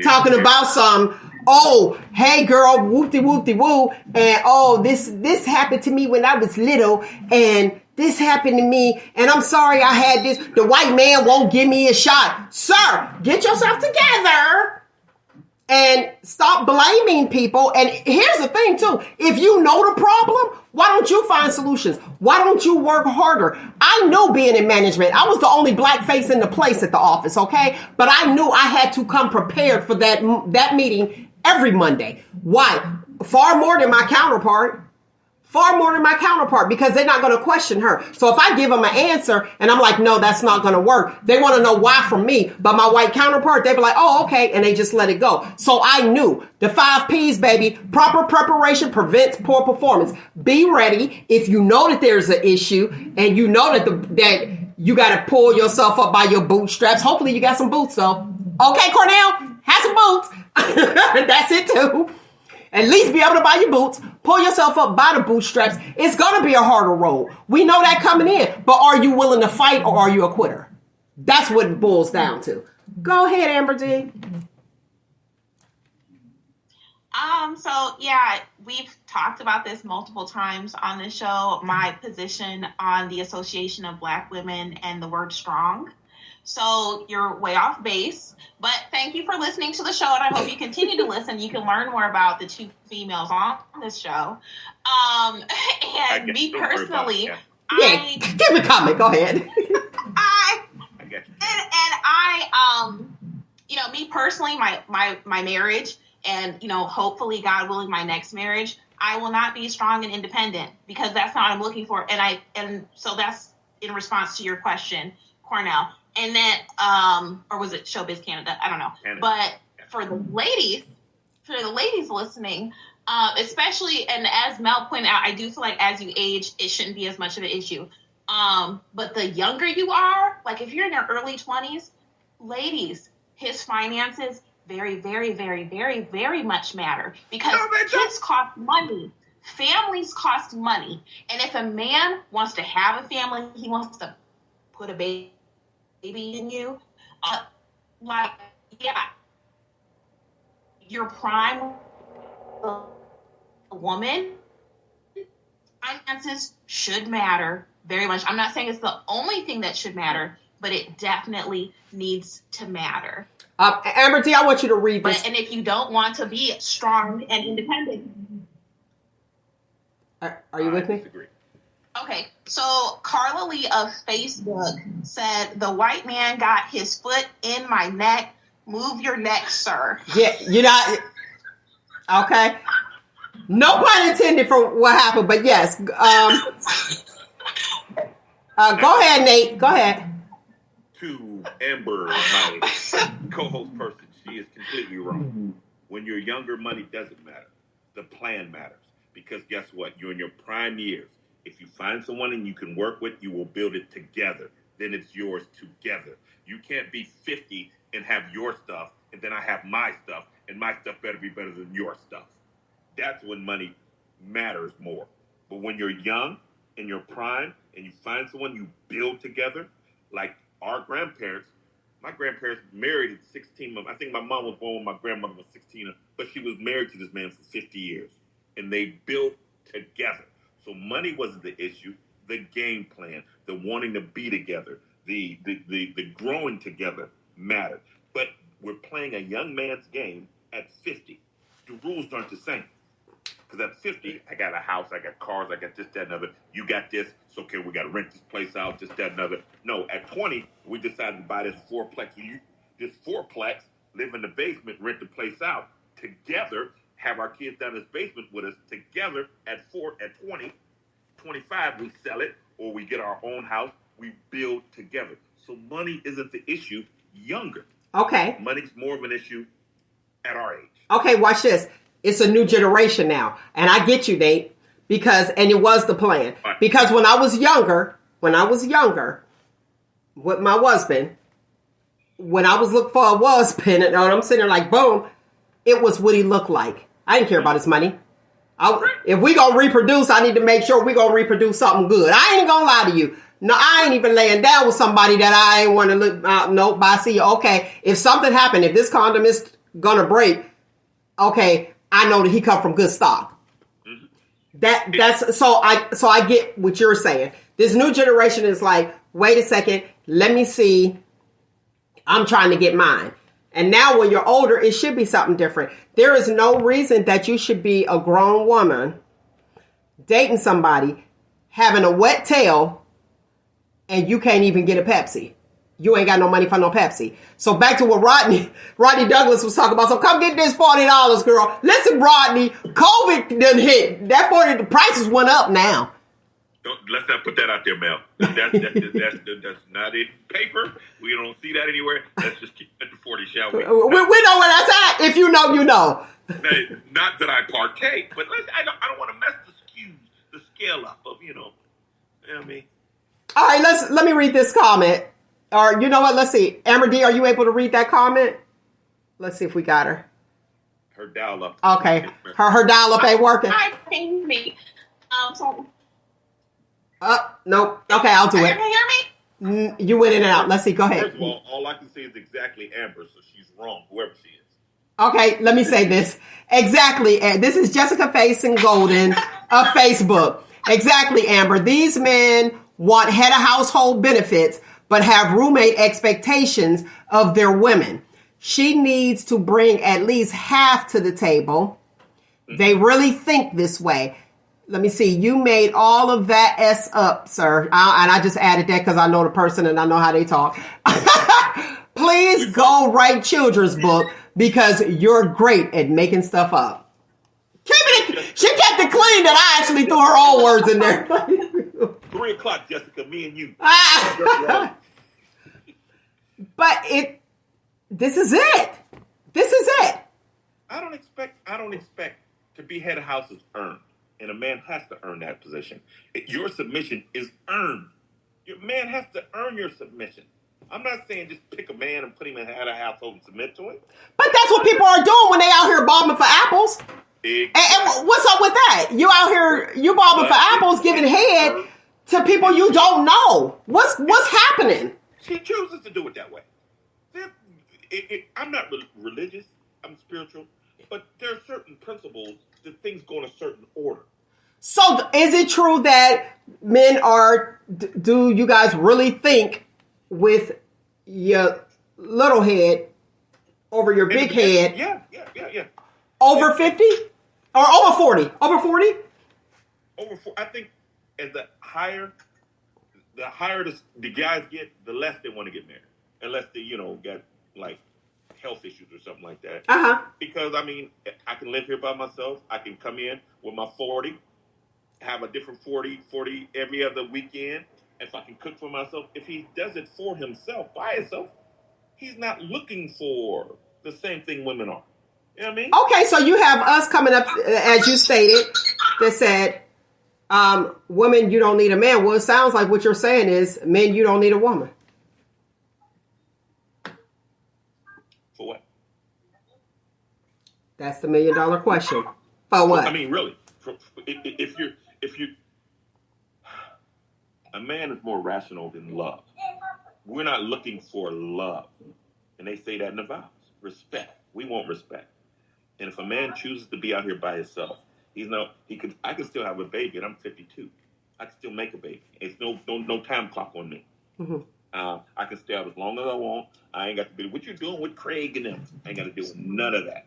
talking about some, oh, hey girl, whoop-de-whoop-de-woo, and oh, this happened to me when I was little, and this happened to me, and I'm sorry I had this. The white man won't give me a shot. Sir, get yourself together and stop blaming people. And here's the thing, too. If you know the problem, why don't you find solutions? Why don't you work harder? I knew being in management, I was the only black face in the place at the office, okay? But I knew I had to come prepared for that meeting every Monday. Why? Far more than my counterpart. Far more than my counterpart, because they're not going to question her. So if I give them an answer and I'm like, no, that's not going to work, they want to know why from me. But my white counterpart, they be like, oh, okay. And they just let it go. So I knew the 5 P's, baby. Proper preparation prevents poor performance. Be ready. If you know that there's an issue and you know that you got to pull yourself up by your bootstraps. Hopefully you got some boots though. Okay, Cornell, have some boots. That's it too. At least be able to buy your boots, pull yourself up by the bootstraps. It's going to be a harder road. We know that coming in, but are you willing to fight or are you a quitter? That's what it boils down to. Go ahead, AmberDee. So yeah, we've talked about this multiple times on the show, my position on the association of black women and the word strong. So you're way off base, but thank you for listening to the show, and I hope you continue to listen. You can learn more about the 2 females on this show. And me personally, give me a comment. Go ahead. Me personally, my marriage, and hopefully, God willing, my next marriage, I will not be strong and independent because that's not what I'm looking for. And so that's in response to your question, Cornell. And then, or was it Showbiz Canada? I don't know. Canada. But for the ladies listening, especially, and as Mel pointed out, I do feel like as you age, it shouldn't be as much of an issue. But the younger you are, like if you're in your early 20s, ladies, his finances very, very, very, very, very much matter because kids cost money. Families cost money. And if a man wants to have a family, he wants to put a baby in you, your prime woman, finances should matter very much. I'm not saying it's the only thing that should matter, but it definitely needs to matter. AmberDee, I want you to read this. And if you don't want to be strong and independent, are you with me? Okay, so Carla Lee of Facebook said, the white man got his foot in my neck. Move your neck, sir. Yeah, you're not. Okay. No pun intended for what happened, but yes. Go ahead, Nate. Go ahead. To Amber, my co-host person, she is completely wrong. When you're younger, money doesn't matter. The plan matters. Because guess what? You're in your prime years. If you find someone and you can work with, you will build it together. Then it's yours together. You can't be 50 and have your stuff, and then I have my stuff, and my stuff better be better than your stuff. That's when money matters more. But when you're young, in your prime, and you find someone you build together, like our grandparents, my grandparents married at 16. I think my mom was born when my grandmother was 16, but she was married to this man for 50 years, and they built together. So money wasn't the issue. The game plan, the wanting to be together, the growing together mattered. But we're playing a young man's game at 50. The rules aren't the same. Because at 50, I got a house, I got cars, I got this, that, and other. You got this. It's okay, we got to rent this place out, this, that, and other. No, at 20, we decided to buy this fourplex. This fourplex, live in the basement, rent the place out together, have our kids down in this basement with us together at 20, 25, we sell it, or we get our own house, we build together. So money isn't the issue younger. Okay. Money's more of an issue at our age. Okay, watch this. It's a new generation now. And I get you, Nate, and it was the plan. Because when I was younger, with my husband, when I was looking for a husband, and I'm sitting there like, boom, it was what he looked like. I didn't care about his money. If we gonna reproduce, I need to make sure we gonna reproduce something good. I ain't gonna lie to you. No, I ain't even laying down with somebody that I ain't want to look. Nope, I see. Okay, if something happened, if this condom is gonna break, okay, I know that he come from good stock. That's so I get what you're saying. This new generation is like, wait a second, let me see. I'm trying to get mine. And now when you're older, it should be something different. There is no reason that you should be a grown woman dating somebody, having a wet tail, and you can't even get a Pepsi. You ain't got no money for no Pepsi. So back to what Rodney Douglas was talking about. So come get this $40, girl. Listen, Rodney, COVID done hit. The prices went up now. Let's not put that out there, Mel. That's not in paper. We don't see that anywhere. Let's just keep it at the 40, shall we? We know where that's at. If you know, you know. Not that I partake, but I don't want to mess the scale up of, you know what I mean? All right, let me read this comment. Or you know what? Let's see. AmberDee, are you able to read that comment? Let's see if we got her. Her dial up. Okay. Her dial up ain't working. Hi, ping me. So nope. Okay, I'll do can it. you hear me? You went in and out. Let's see. Go ahead. First of all I can say is exactly Amber, so she's wrong, whoever she is. Okay, let me say this. Exactly. This is Jessica Facing Golden of Facebook. Exactly, Amber. These men want head of household benefits, but have roommate expectations of their women. She needs to bring at least half to the table. They really think this way. Let me see. You made all of that S up, sir. And I just added that because I know the person and I know how they talk. Please go write children's book because you're great at making stuff up. She kept it clean that I actually threw her own words in there. 3 o'clock, Jessica, me and you. But this is it. This is it. I don't expect to be head of house is earned. And a man has to earn that position. Your submission is earned. Your man has to earn your submission. I'm not saying just pick a man and put him in head of household and submit to him. But that's what people are doing when they out here bobbing for apples. Exactly. And what's up with that? You out here, you bobbing for apples, giving head to people you don't know. What's happening? She chooses to do it that way. I'm not religious. I'm spiritual. But there are certain principles that things go in a certain order. So is it true that men do you guys really think with your little head over your big head? Yeah. Over 50? Or over 40? Over 40? Over 40. I think as the higher the guys get, the less they want to get married. Unless they, got like health issues or something like that. Uh-huh. Because, I can live here by myself. I can come in with my 40, have a different 40 every other weekend. If I can cook for myself. If he does it for himself, by himself, he's not looking for the same thing women are. You know what I mean? Okay, so you have us coming up, as you stated, that said, women, you don't need a man. Well, it sounds like what you're saying is, men, you don't need a woman. For what? That's the $1 million question. For what? Really, if you, a man is more rational than love. We're not looking for love, and they say that in the vows. Respect. We want respect. And if a man chooses to be out here by himself, I can still have a baby, and I'm 52. I can still make a baby. It's no time clock on me. Mm-hmm. I can stay out as long as I want. I ain't got to be what you're doing with Craig and them. I ain't got to do none of that.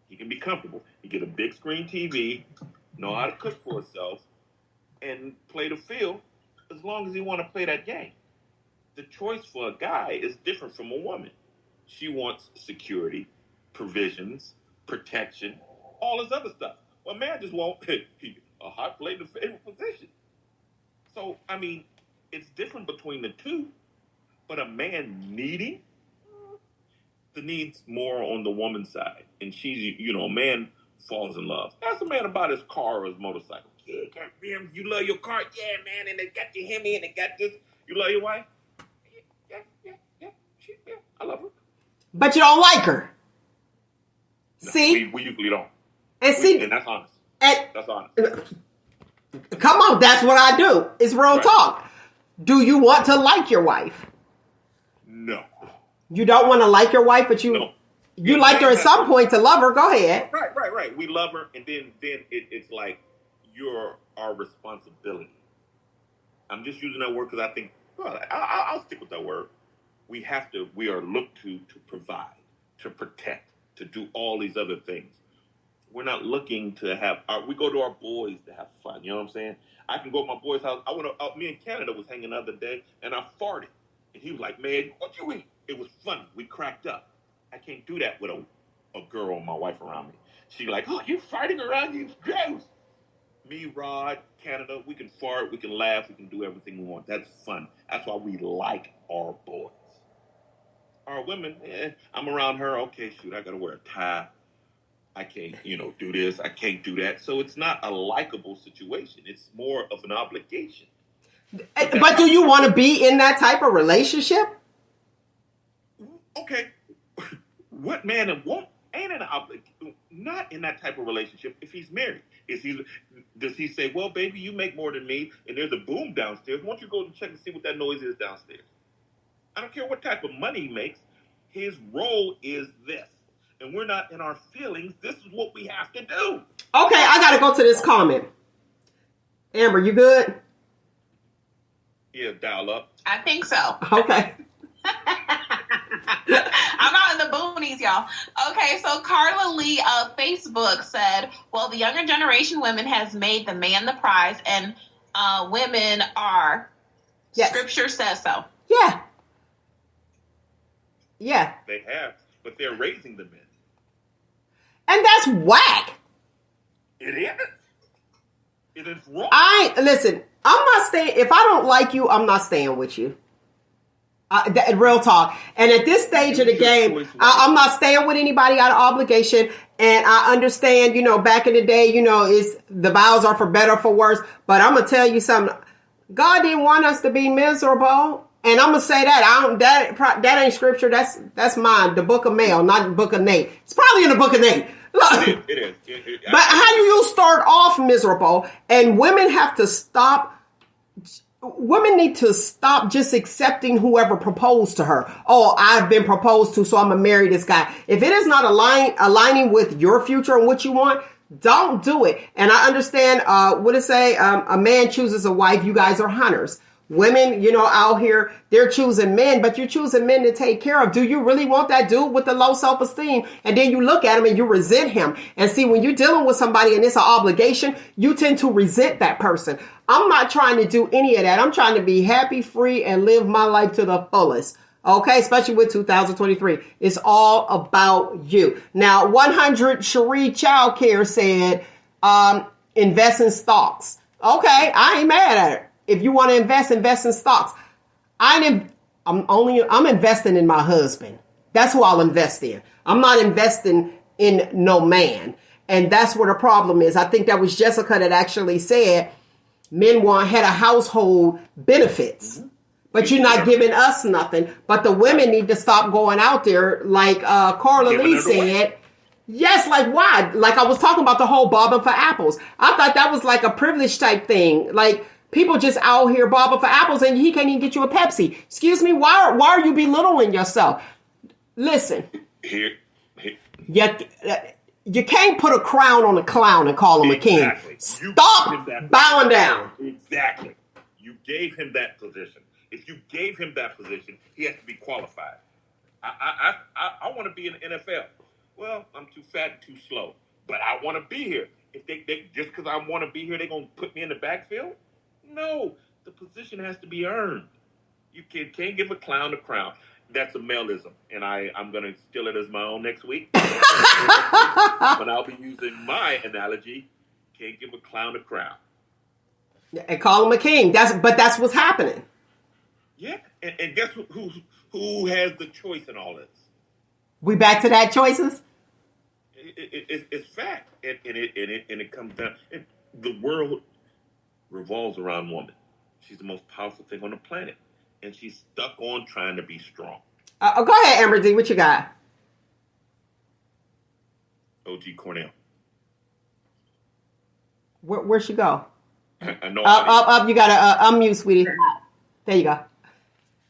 He can be comfortable. He get a big screen TV, know how to cook for himself, and play the field as long as he want to play that game. The choice for a guy is different from a woman. She wants security, provisions, protection, all this other stuff. Well, a man just wants a hot plate in a favorite position. So, it's different between the two, but a man needing the needs more on the woman's side. And she's, a man falls in love. Ask a man about his car or his motorcycle. Yeah, got rims. You love your car? Yeah, man. And it got your Hemi and it got this. You love your wife? Yeah. I love her. But you don't like her. No, See? We usually don't. And that's honest. That's honest. Come on, that's what I do. It's real talk. Do you want to like your wife? No. You don't want to like your wife, but you liked her at some point to love her. Go ahead. Right. We love her, and then it's like you're our responsibility. I'm just using that word because I think, well, I'll stick with that word. We are looked to provide, to protect, to do all these other things. We're not looking to have, we go to our boys to have fun. You know what I'm saying? I can go to my boy's house. Me in Canada was hanging the other day, and I farted. And he was like, man, what you eat? It was funny. We cracked up. I can't do that with a girl or my wife around me. She like, oh, you farting around you? Gross. Me, Rod, Canada, we can fart, we can laugh, we can do everything we want. That's fun. That's why we like our boys. Our women, I'm around her. Okay, shoot, I got to wear a tie. I can't, do this. I can't do that. So it's not a likable situation. It's more of an obligation. But do you want to be in that type of relationship? Okay. What man ain't not in that type of relationship if he's married? Does he say, well, baby, you make more than me, and there's a boom downstairs. Why don't you go and check and see what that noise is downstairs? I don't care what type of money he makes. His role is this. And we're not in our feelings. This is what we have to do. Okay, I got to go to this comment. Amber, you good? Yeah, dial up. I think so. Okay. I'm out in the boonies, y'all. Okay, so Carla Lee of Facebook said, well, the younger generation women has made the man the prize, and women are. Yes. Scripture says so. Yeah. Yeah. They have, but they're raising the men. And that's whack. It is. It is wrong. Listen, I'm not staying. If I don't like you, I'm not staying with you. Real talk. And at this stage of the game, I'm not staying with anybody out of obligation. And I understand, back in the day, is the vows are for better or for worse. But I'm gonna tell you something. God didn't want us to be miserable. And I'm gonna say that that ain't scripture. That's mine. The book of Mel, not the book of Nate. It's probably in the book of Nate. It is. But how do you start off miserable? And women have to stop. Women need to stop just accepting whoever proposed to her. Oh, I've been proposed to, so I'm gonna marry this guy. If it is not aligning with your future and what you want, don't do it. And I understand. What it say? A man chooses a wife. You guys are hunters. Women, out here, they're choosing men, but you're choosing men to take care of. Do you really want that dude with the low self-esteem? And then you look at him and you resent him. And see, when you're dealing with somebody and it's an obligation, you tend to resent that person. I'm not trying to do any of that. I'm trying to be happy, free, and live my life to the fullest. Okay, especially with 2023. It's all about you. Now, 100 Cherie Childcare said, invest in stocks. Okay, I ain't mad at it. If you want to invest in stocks. I'm investing in my husband. That's who I'll invest in. I'm not investing in no man. And that's where the problem is. I think that was Jessica that actually said men want head of household benefits. But you're not giving us nothing. But the women need to stop going out there like Carla Lee said. Yes, like why? Like I was talking about the whole bobbing for apples. I thought that was like a privilege type thing. Like people just out here bobbing for apples and he can't even get you a Pepsi. Excuse me, why are you belittling yourself? Listen. You can't put a crown on a clown and call him a king. Stop bowing down. Exactly. You gave him that position. If you gave him that position, he has to be qualified. I want to be in the NFL. Well, I'm too fat and too slow, but I want to be here. If they just because I want to be here, they're going to put me in the backfield? No, the position has to be earned. You can't give a clown a crown. That's a maleism, and I'm going to steal it as my own next week. But I'll be using my analogy. Can't give a clown a crown. And call him a king. That's what's happening. Yeah, and guess who has the choice in all this? We back to that choices? It's fact, and it comes down. And the world revolves around woman. She's the most powerful thing on the planet, and she's stuck on trying to be strong. Go ahead, AmberDee. What you got? OG Cornell. Where'd she go? I know. Up. You gotta unmute, sweetie. There you go.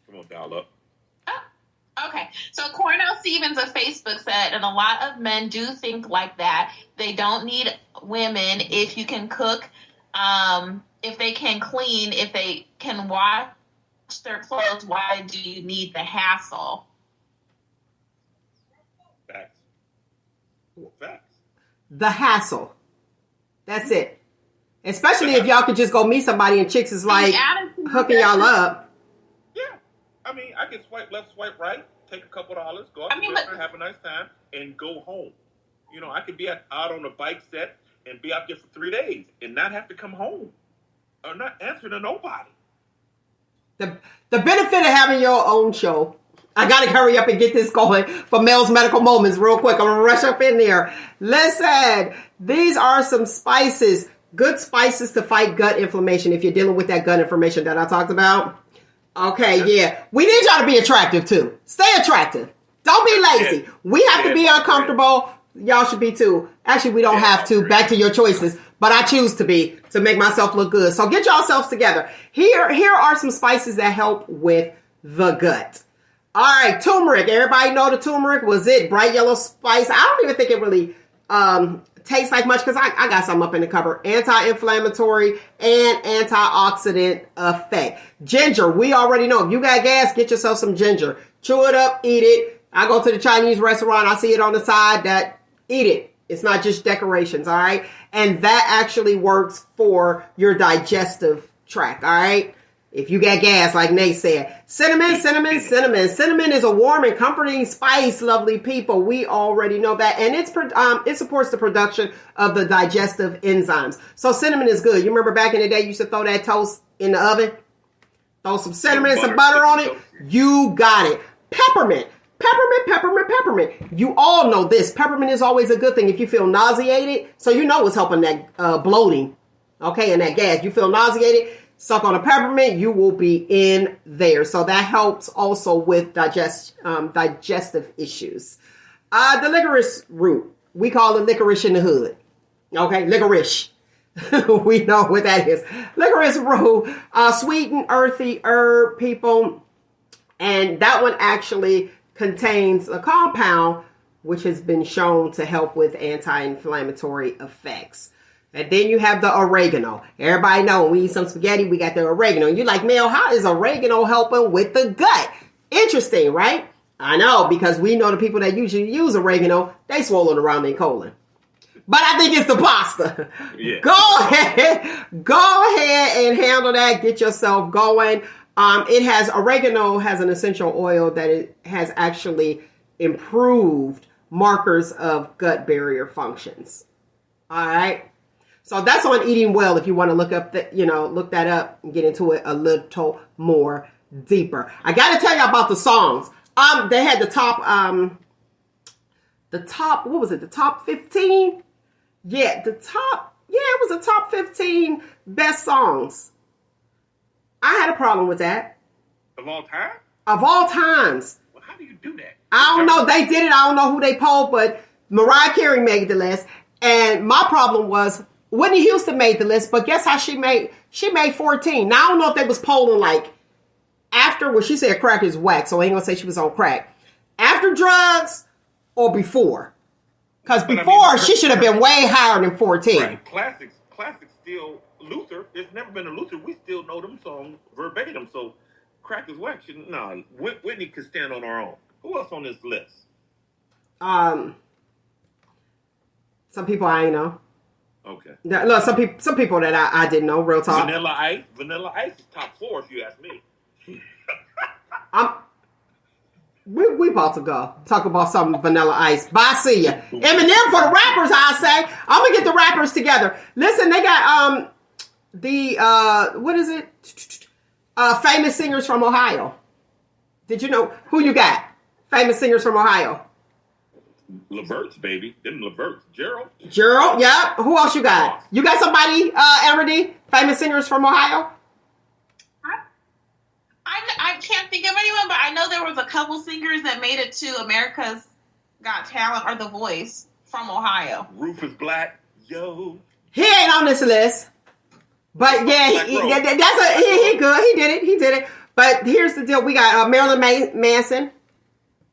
Come on, dial up. Okay, so Cornell Stevens of Facebook said, and a lot of men do think like that. They don't need women if you can cook, if they can clean, if they can wash their clothes. Why do you need the hassle? Facts. Facts. The hassle. That's it. Especially if y'all could just go meet somebody and chicks is like hooking y'all up. Yeah. I mean, I can swipe left, swipe right, take a couple dollars, go out to dinner, have a nice time, and go home. You know, I could be out on a bike set and be out there for 3 days and not have to come home or not answer to nobody. The benefit of having your own show. I gotta hurry up and get this going for Mel's Medical Moments real quick. I'm gonna rush up in there. Listen, these are some spices, good spices to fight gut inflammation if you're dealing with that gut inflammation that I talked about. Okay, yeah. We need y'all to be attractive too. Stay attractive. Don't be lazy. We have to be uncomfortable. Y'all should be too. Actually, we don't have to. Back to your choices. But I choose to be to make myself look good. So get yourselves together. Here are some spices that help with the gut. All right, turmeric. Everybody know the turmeric? Was it bright yellow spice? I don't even think it really tastes like much because I got some up in the cupboard. Anti-inflammatory and antioxidant effect. Ginger, we already know. If you got gas, get yourself some ginger. Chew it up, eat it. I go to the Chinese restaurant. I see it on the side. Eat it. It's not just decorations, all right? And that actually works for your digestive tract, all right? If you got gas, like Nate said. Cinnamon. Cinnamon is a warm and comforting spice, lovely people. We already know that. And it supports the production of the digestive enzymes. So cinnamon is good. You remember back in the day, you used to throw that toast in the oven? Throw some cinnamon, some butter on it. You got it. Peppermint. Peppermint. You all know this. Peppermint is always a good thing if you feel nauseated. So you know it's helping that bloating. Okay, and that gas. You feel nauseated, suck on a peppermint, you will be in there. So that helps also with digestive issues. The licorice root. We call it licorice in the hood. Okay, licorice. We know what that is. Licorice root, sweet and earthy herb, people. And that one actually contains a compound which has been shown to help with anti-inflammatory effects. And then you have the oregano. Everybody know when we eat some spaghetti, we got the oregano. And you're like, Mel, how is oregano helping with the gut? Interesting, right? I know, because we know the people that usually use oregano, they swollen around their colon. But I think it's the pasta. Yeah. Go ahead and handle that. Get yourself going. Oregano has an essential oil that it has actually improved markers of gut barrier functions. All right. So that's on Eating Well if you want to look that up and get into it a little more deeper. I got to tell you about the songs. They had the top, what was it? The top 15? Yeah, it was the top 15 best songs. I had a problem with that. Of all time? Of all times. Well, how do you do that? I don't know. They did it. I don't know who they polled, but Mariah Carey made the list. And my problem was Whitney Houston made the list, but guess how she made 14. Now, I don't know if they was polling like after, well, she said crack is whack, so I ain't going to say she was on crack. After drugs or before? Because before, she should have been way higher than 14. Right. Classics still Luther. There's never been a Luther. We still know them songs verbatim. So crack is whack. No, Whitney could stand on her own. Who else on this list? Some people I ain't know. Okay. Look, some people that I didn't know. Real talk. Vanilla Ice is top 4 if you ask me. We about to go talk about some Vanilla Ice. Bye, see ya. Eminem for the rappers, I say. I'm gonna get the rappers together. Listen, they got what is it? Famous singers from Ohio. Did you know who you got? Famous singers from Ohio. Levert's, baby. Them Levert's. Gerald. Gerald, yeah. Who else you got? You got somebody, AmberDee? Famous singers from Ohio? I can't think of anyone, but I know there was a couple singers that made it to America's Got Talent or The Voice from Ohio. Rufus Black. Yo. He ain't on this list. But yeah, he good. He did it. But here's the deal. We got Marilyn Manson.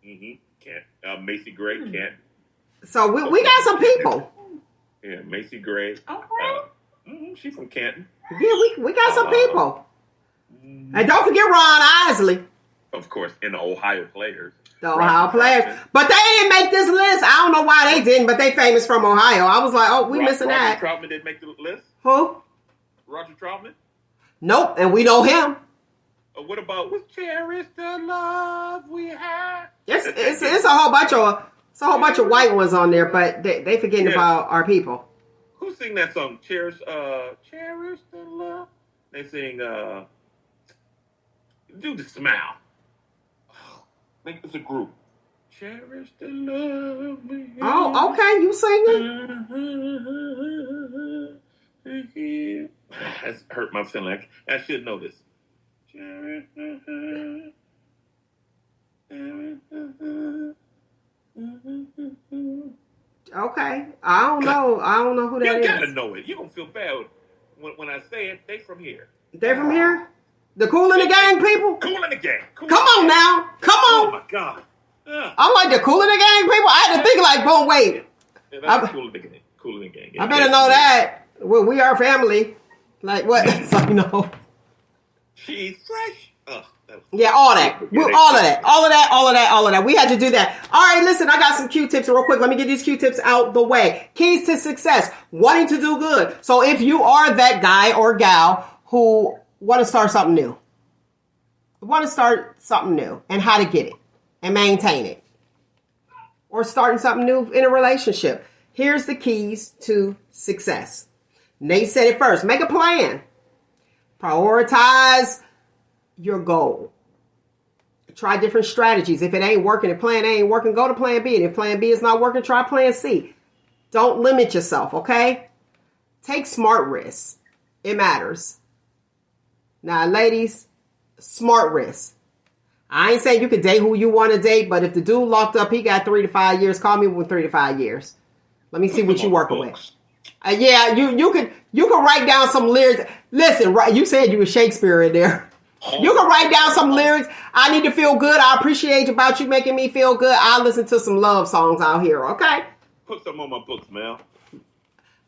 Can't. Macy Gray. Can't. So we got some people. Yeah, Macy Gray. Okay. She's from Canton. Yeah, we got some people. And don't forget Ron Isley. Of course, and the Ohio players. The Ohio players. But they didn't make this list. I don't know why they didn't, but they famous from Ohio. I was like, oh, we missing that. Roger Troutman didn't make the list? Who? Roger Troutman? Nope, and we know him. What about "We Cherish the Love We Have"? It's a whole bunch of white ones on there, but they forgetting about our people. Who sing that song? Cherish the Love. They sing do the smile. Make this a group. Cherish the love we have. Oh, okay, you singing. That's hurt my feeling. I should know this. Cherish the Okay, I don't know who that is. You gotta know it. You're gonna feel bad when I say it. They from here. They from here? The Kool in the Gang people? Kool in the Gang. Come on now. Come on. Oh my God. I'm like the Kool in the Gang people. I had to think like, boom, wait. Yeah, that's Kool in the Gang. Kool in the Gang. I better know that. Well, we are family. Like what? So, you know. She's fresh. Yeah, all that. All of that. We had to do that. All right, listen, I got some Q-tips real quick. Let me get these Q-tips out the way. Keys to success. Wanting to do good. So if you are that guy or gal who want to start something new and how to get it and maintain it, or starting something new in a relationship, here's the keys to success. Nate said it first. Make a plan. Prioritize your goal. Try different strategies. If it ain't working, if plan A ain't working, go to plan B. And if plan B is not working, try plan C. Don't limit yourself, okay? Take smart risks. It matters. Now, ladies, smart risks. I ain't saying you can date who you want to date, but if the dude locked up, he got 3 to 5 years, call me with 3 to 5 years. Let me see what you working with. Yeah, you can write down some lyrics. Listen, right? You said you were Shakespeare in there. You can write down some lyrics. I need to feel good. I appreciate about you making me feel good. I'll listen to some love songs out here, okay? Put some on my books, Mel.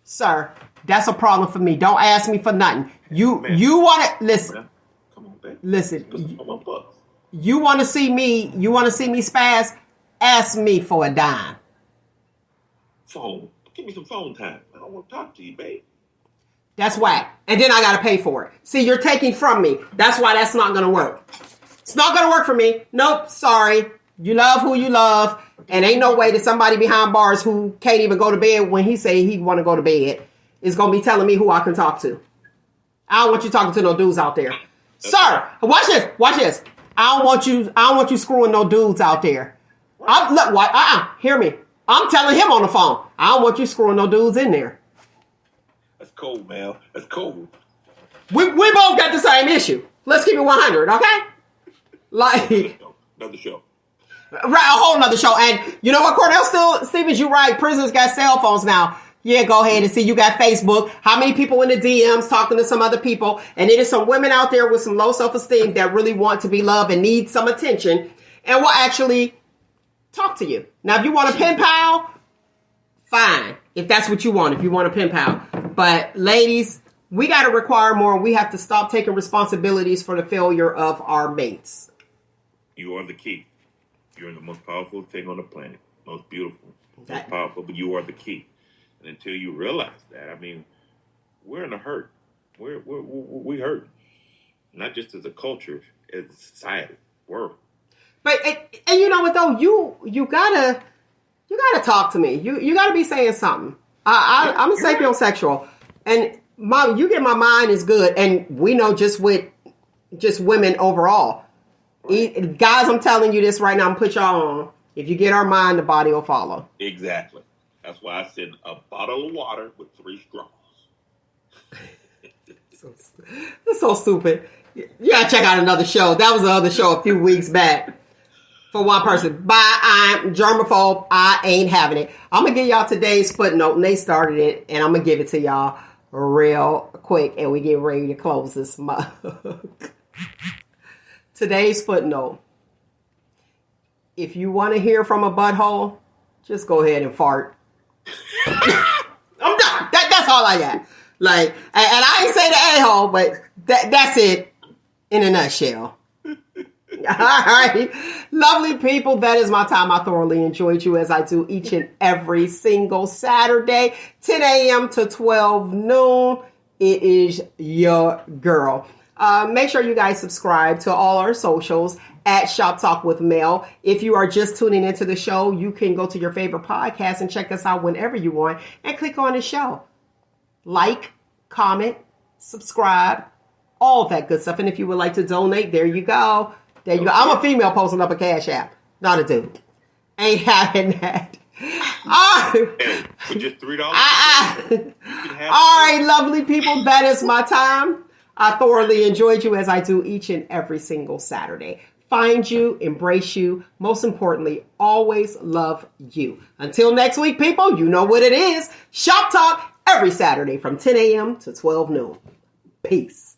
Sir, that's a problem for me. Don't ask me for nothing. You want to listen. Man. Come on, baby. Listen. Put some on my books. You want to see me spaz? Ask me for a dime. Phone. Give me some phone time. I don't want to talk to you, babe. That's whack. And then I got to pay for it. See, you're taking from me. That's why that's not going to work. It's not going to work for me. Nope. Sorry. You love who you love. And ain't no way that somebody behind bars who can't even go to bed when he say he want to go to bed is going to be telling me who I can talk to. I don't want you talking to no dudes out there. Sir, watch this. Watch this. I don't want you screwing no dudes out there. Hear me. I'm telling him on the phone. I don't want you screwing no dudes in there. That's cold, Mel. That's cold. We both got the same issue. Let's keep it 100, okay? Like another show. Right, a whole nother show. And you know what, Cordell Stevens, you right. Prisoners got cell phones now. Yeah, go ahead and see. You got Facebook. How many people in the DMs talking to some other people? And it is some women out there with some low self-esteem that really want to be loved and need some attention and will actually talk to you. Now, if you want a pen pal, fine. If that's what you want, if you want a pen pal. But ladies, we got to require more. We have to stop taking responsibilities for the failure of our mates. You are the key. You're the most powerful thing on the planet. Most beautiful. Most powerful, but you are the key. And until you realize that, I mean, we're in a hurt. We hurt. Not just as a culture, as a society, world. But and you know what though, you gotta talk to me. You gotta be saying something. I'm a sapiosexual, and you get my mind is good, and we know just women overall. Right. Guys, I'm telling you this right now. I'm put y'all on. If you get our mind, the body will follow. Exactly. That's why I said a bottle of water with 3 straws. It's so stupid. You gotta check out another show. That was the other show a few weeks back. For one person. Bye, I'm germaphobe. I ain't having it. I'm gonna give y'all today's footnote, and they started it, and I'm gonna give it to y'all real quick, and we get ready to close this mug. Today's footnote. If you want to hear from a butthole, just go ahead and fart. I'm done. That's all I got. Like, and I ain't say the a-hole, but that's it in a nutshell. All right. Lovely people, that is my time. I thoroughly enjoyed you as I do each and every single Saturday, 10 a.m. to 12 noon. It is your girl. Make sure you guys subscribe to all our socials at Shop Talk with Mel. If you are just tuning into the show, you can go to your favorite podcast and check us out whenever you want and click on the show. Like, comment, subscribe, all that good stuff. And if you would like to donate, there you go. There you go. I'm a female posting up a Cash App, not a dude. Ain't having that. Hey, for just $3, all right, lovely people, that is my time. I thoroughly enjoyed you as I do each and every single Saturday. Find you, embrace you, most importantly, always love you. Until next week, people, you know what it is. Shop Talk every Saturday from 10 a.m. to 12 noon. Peace.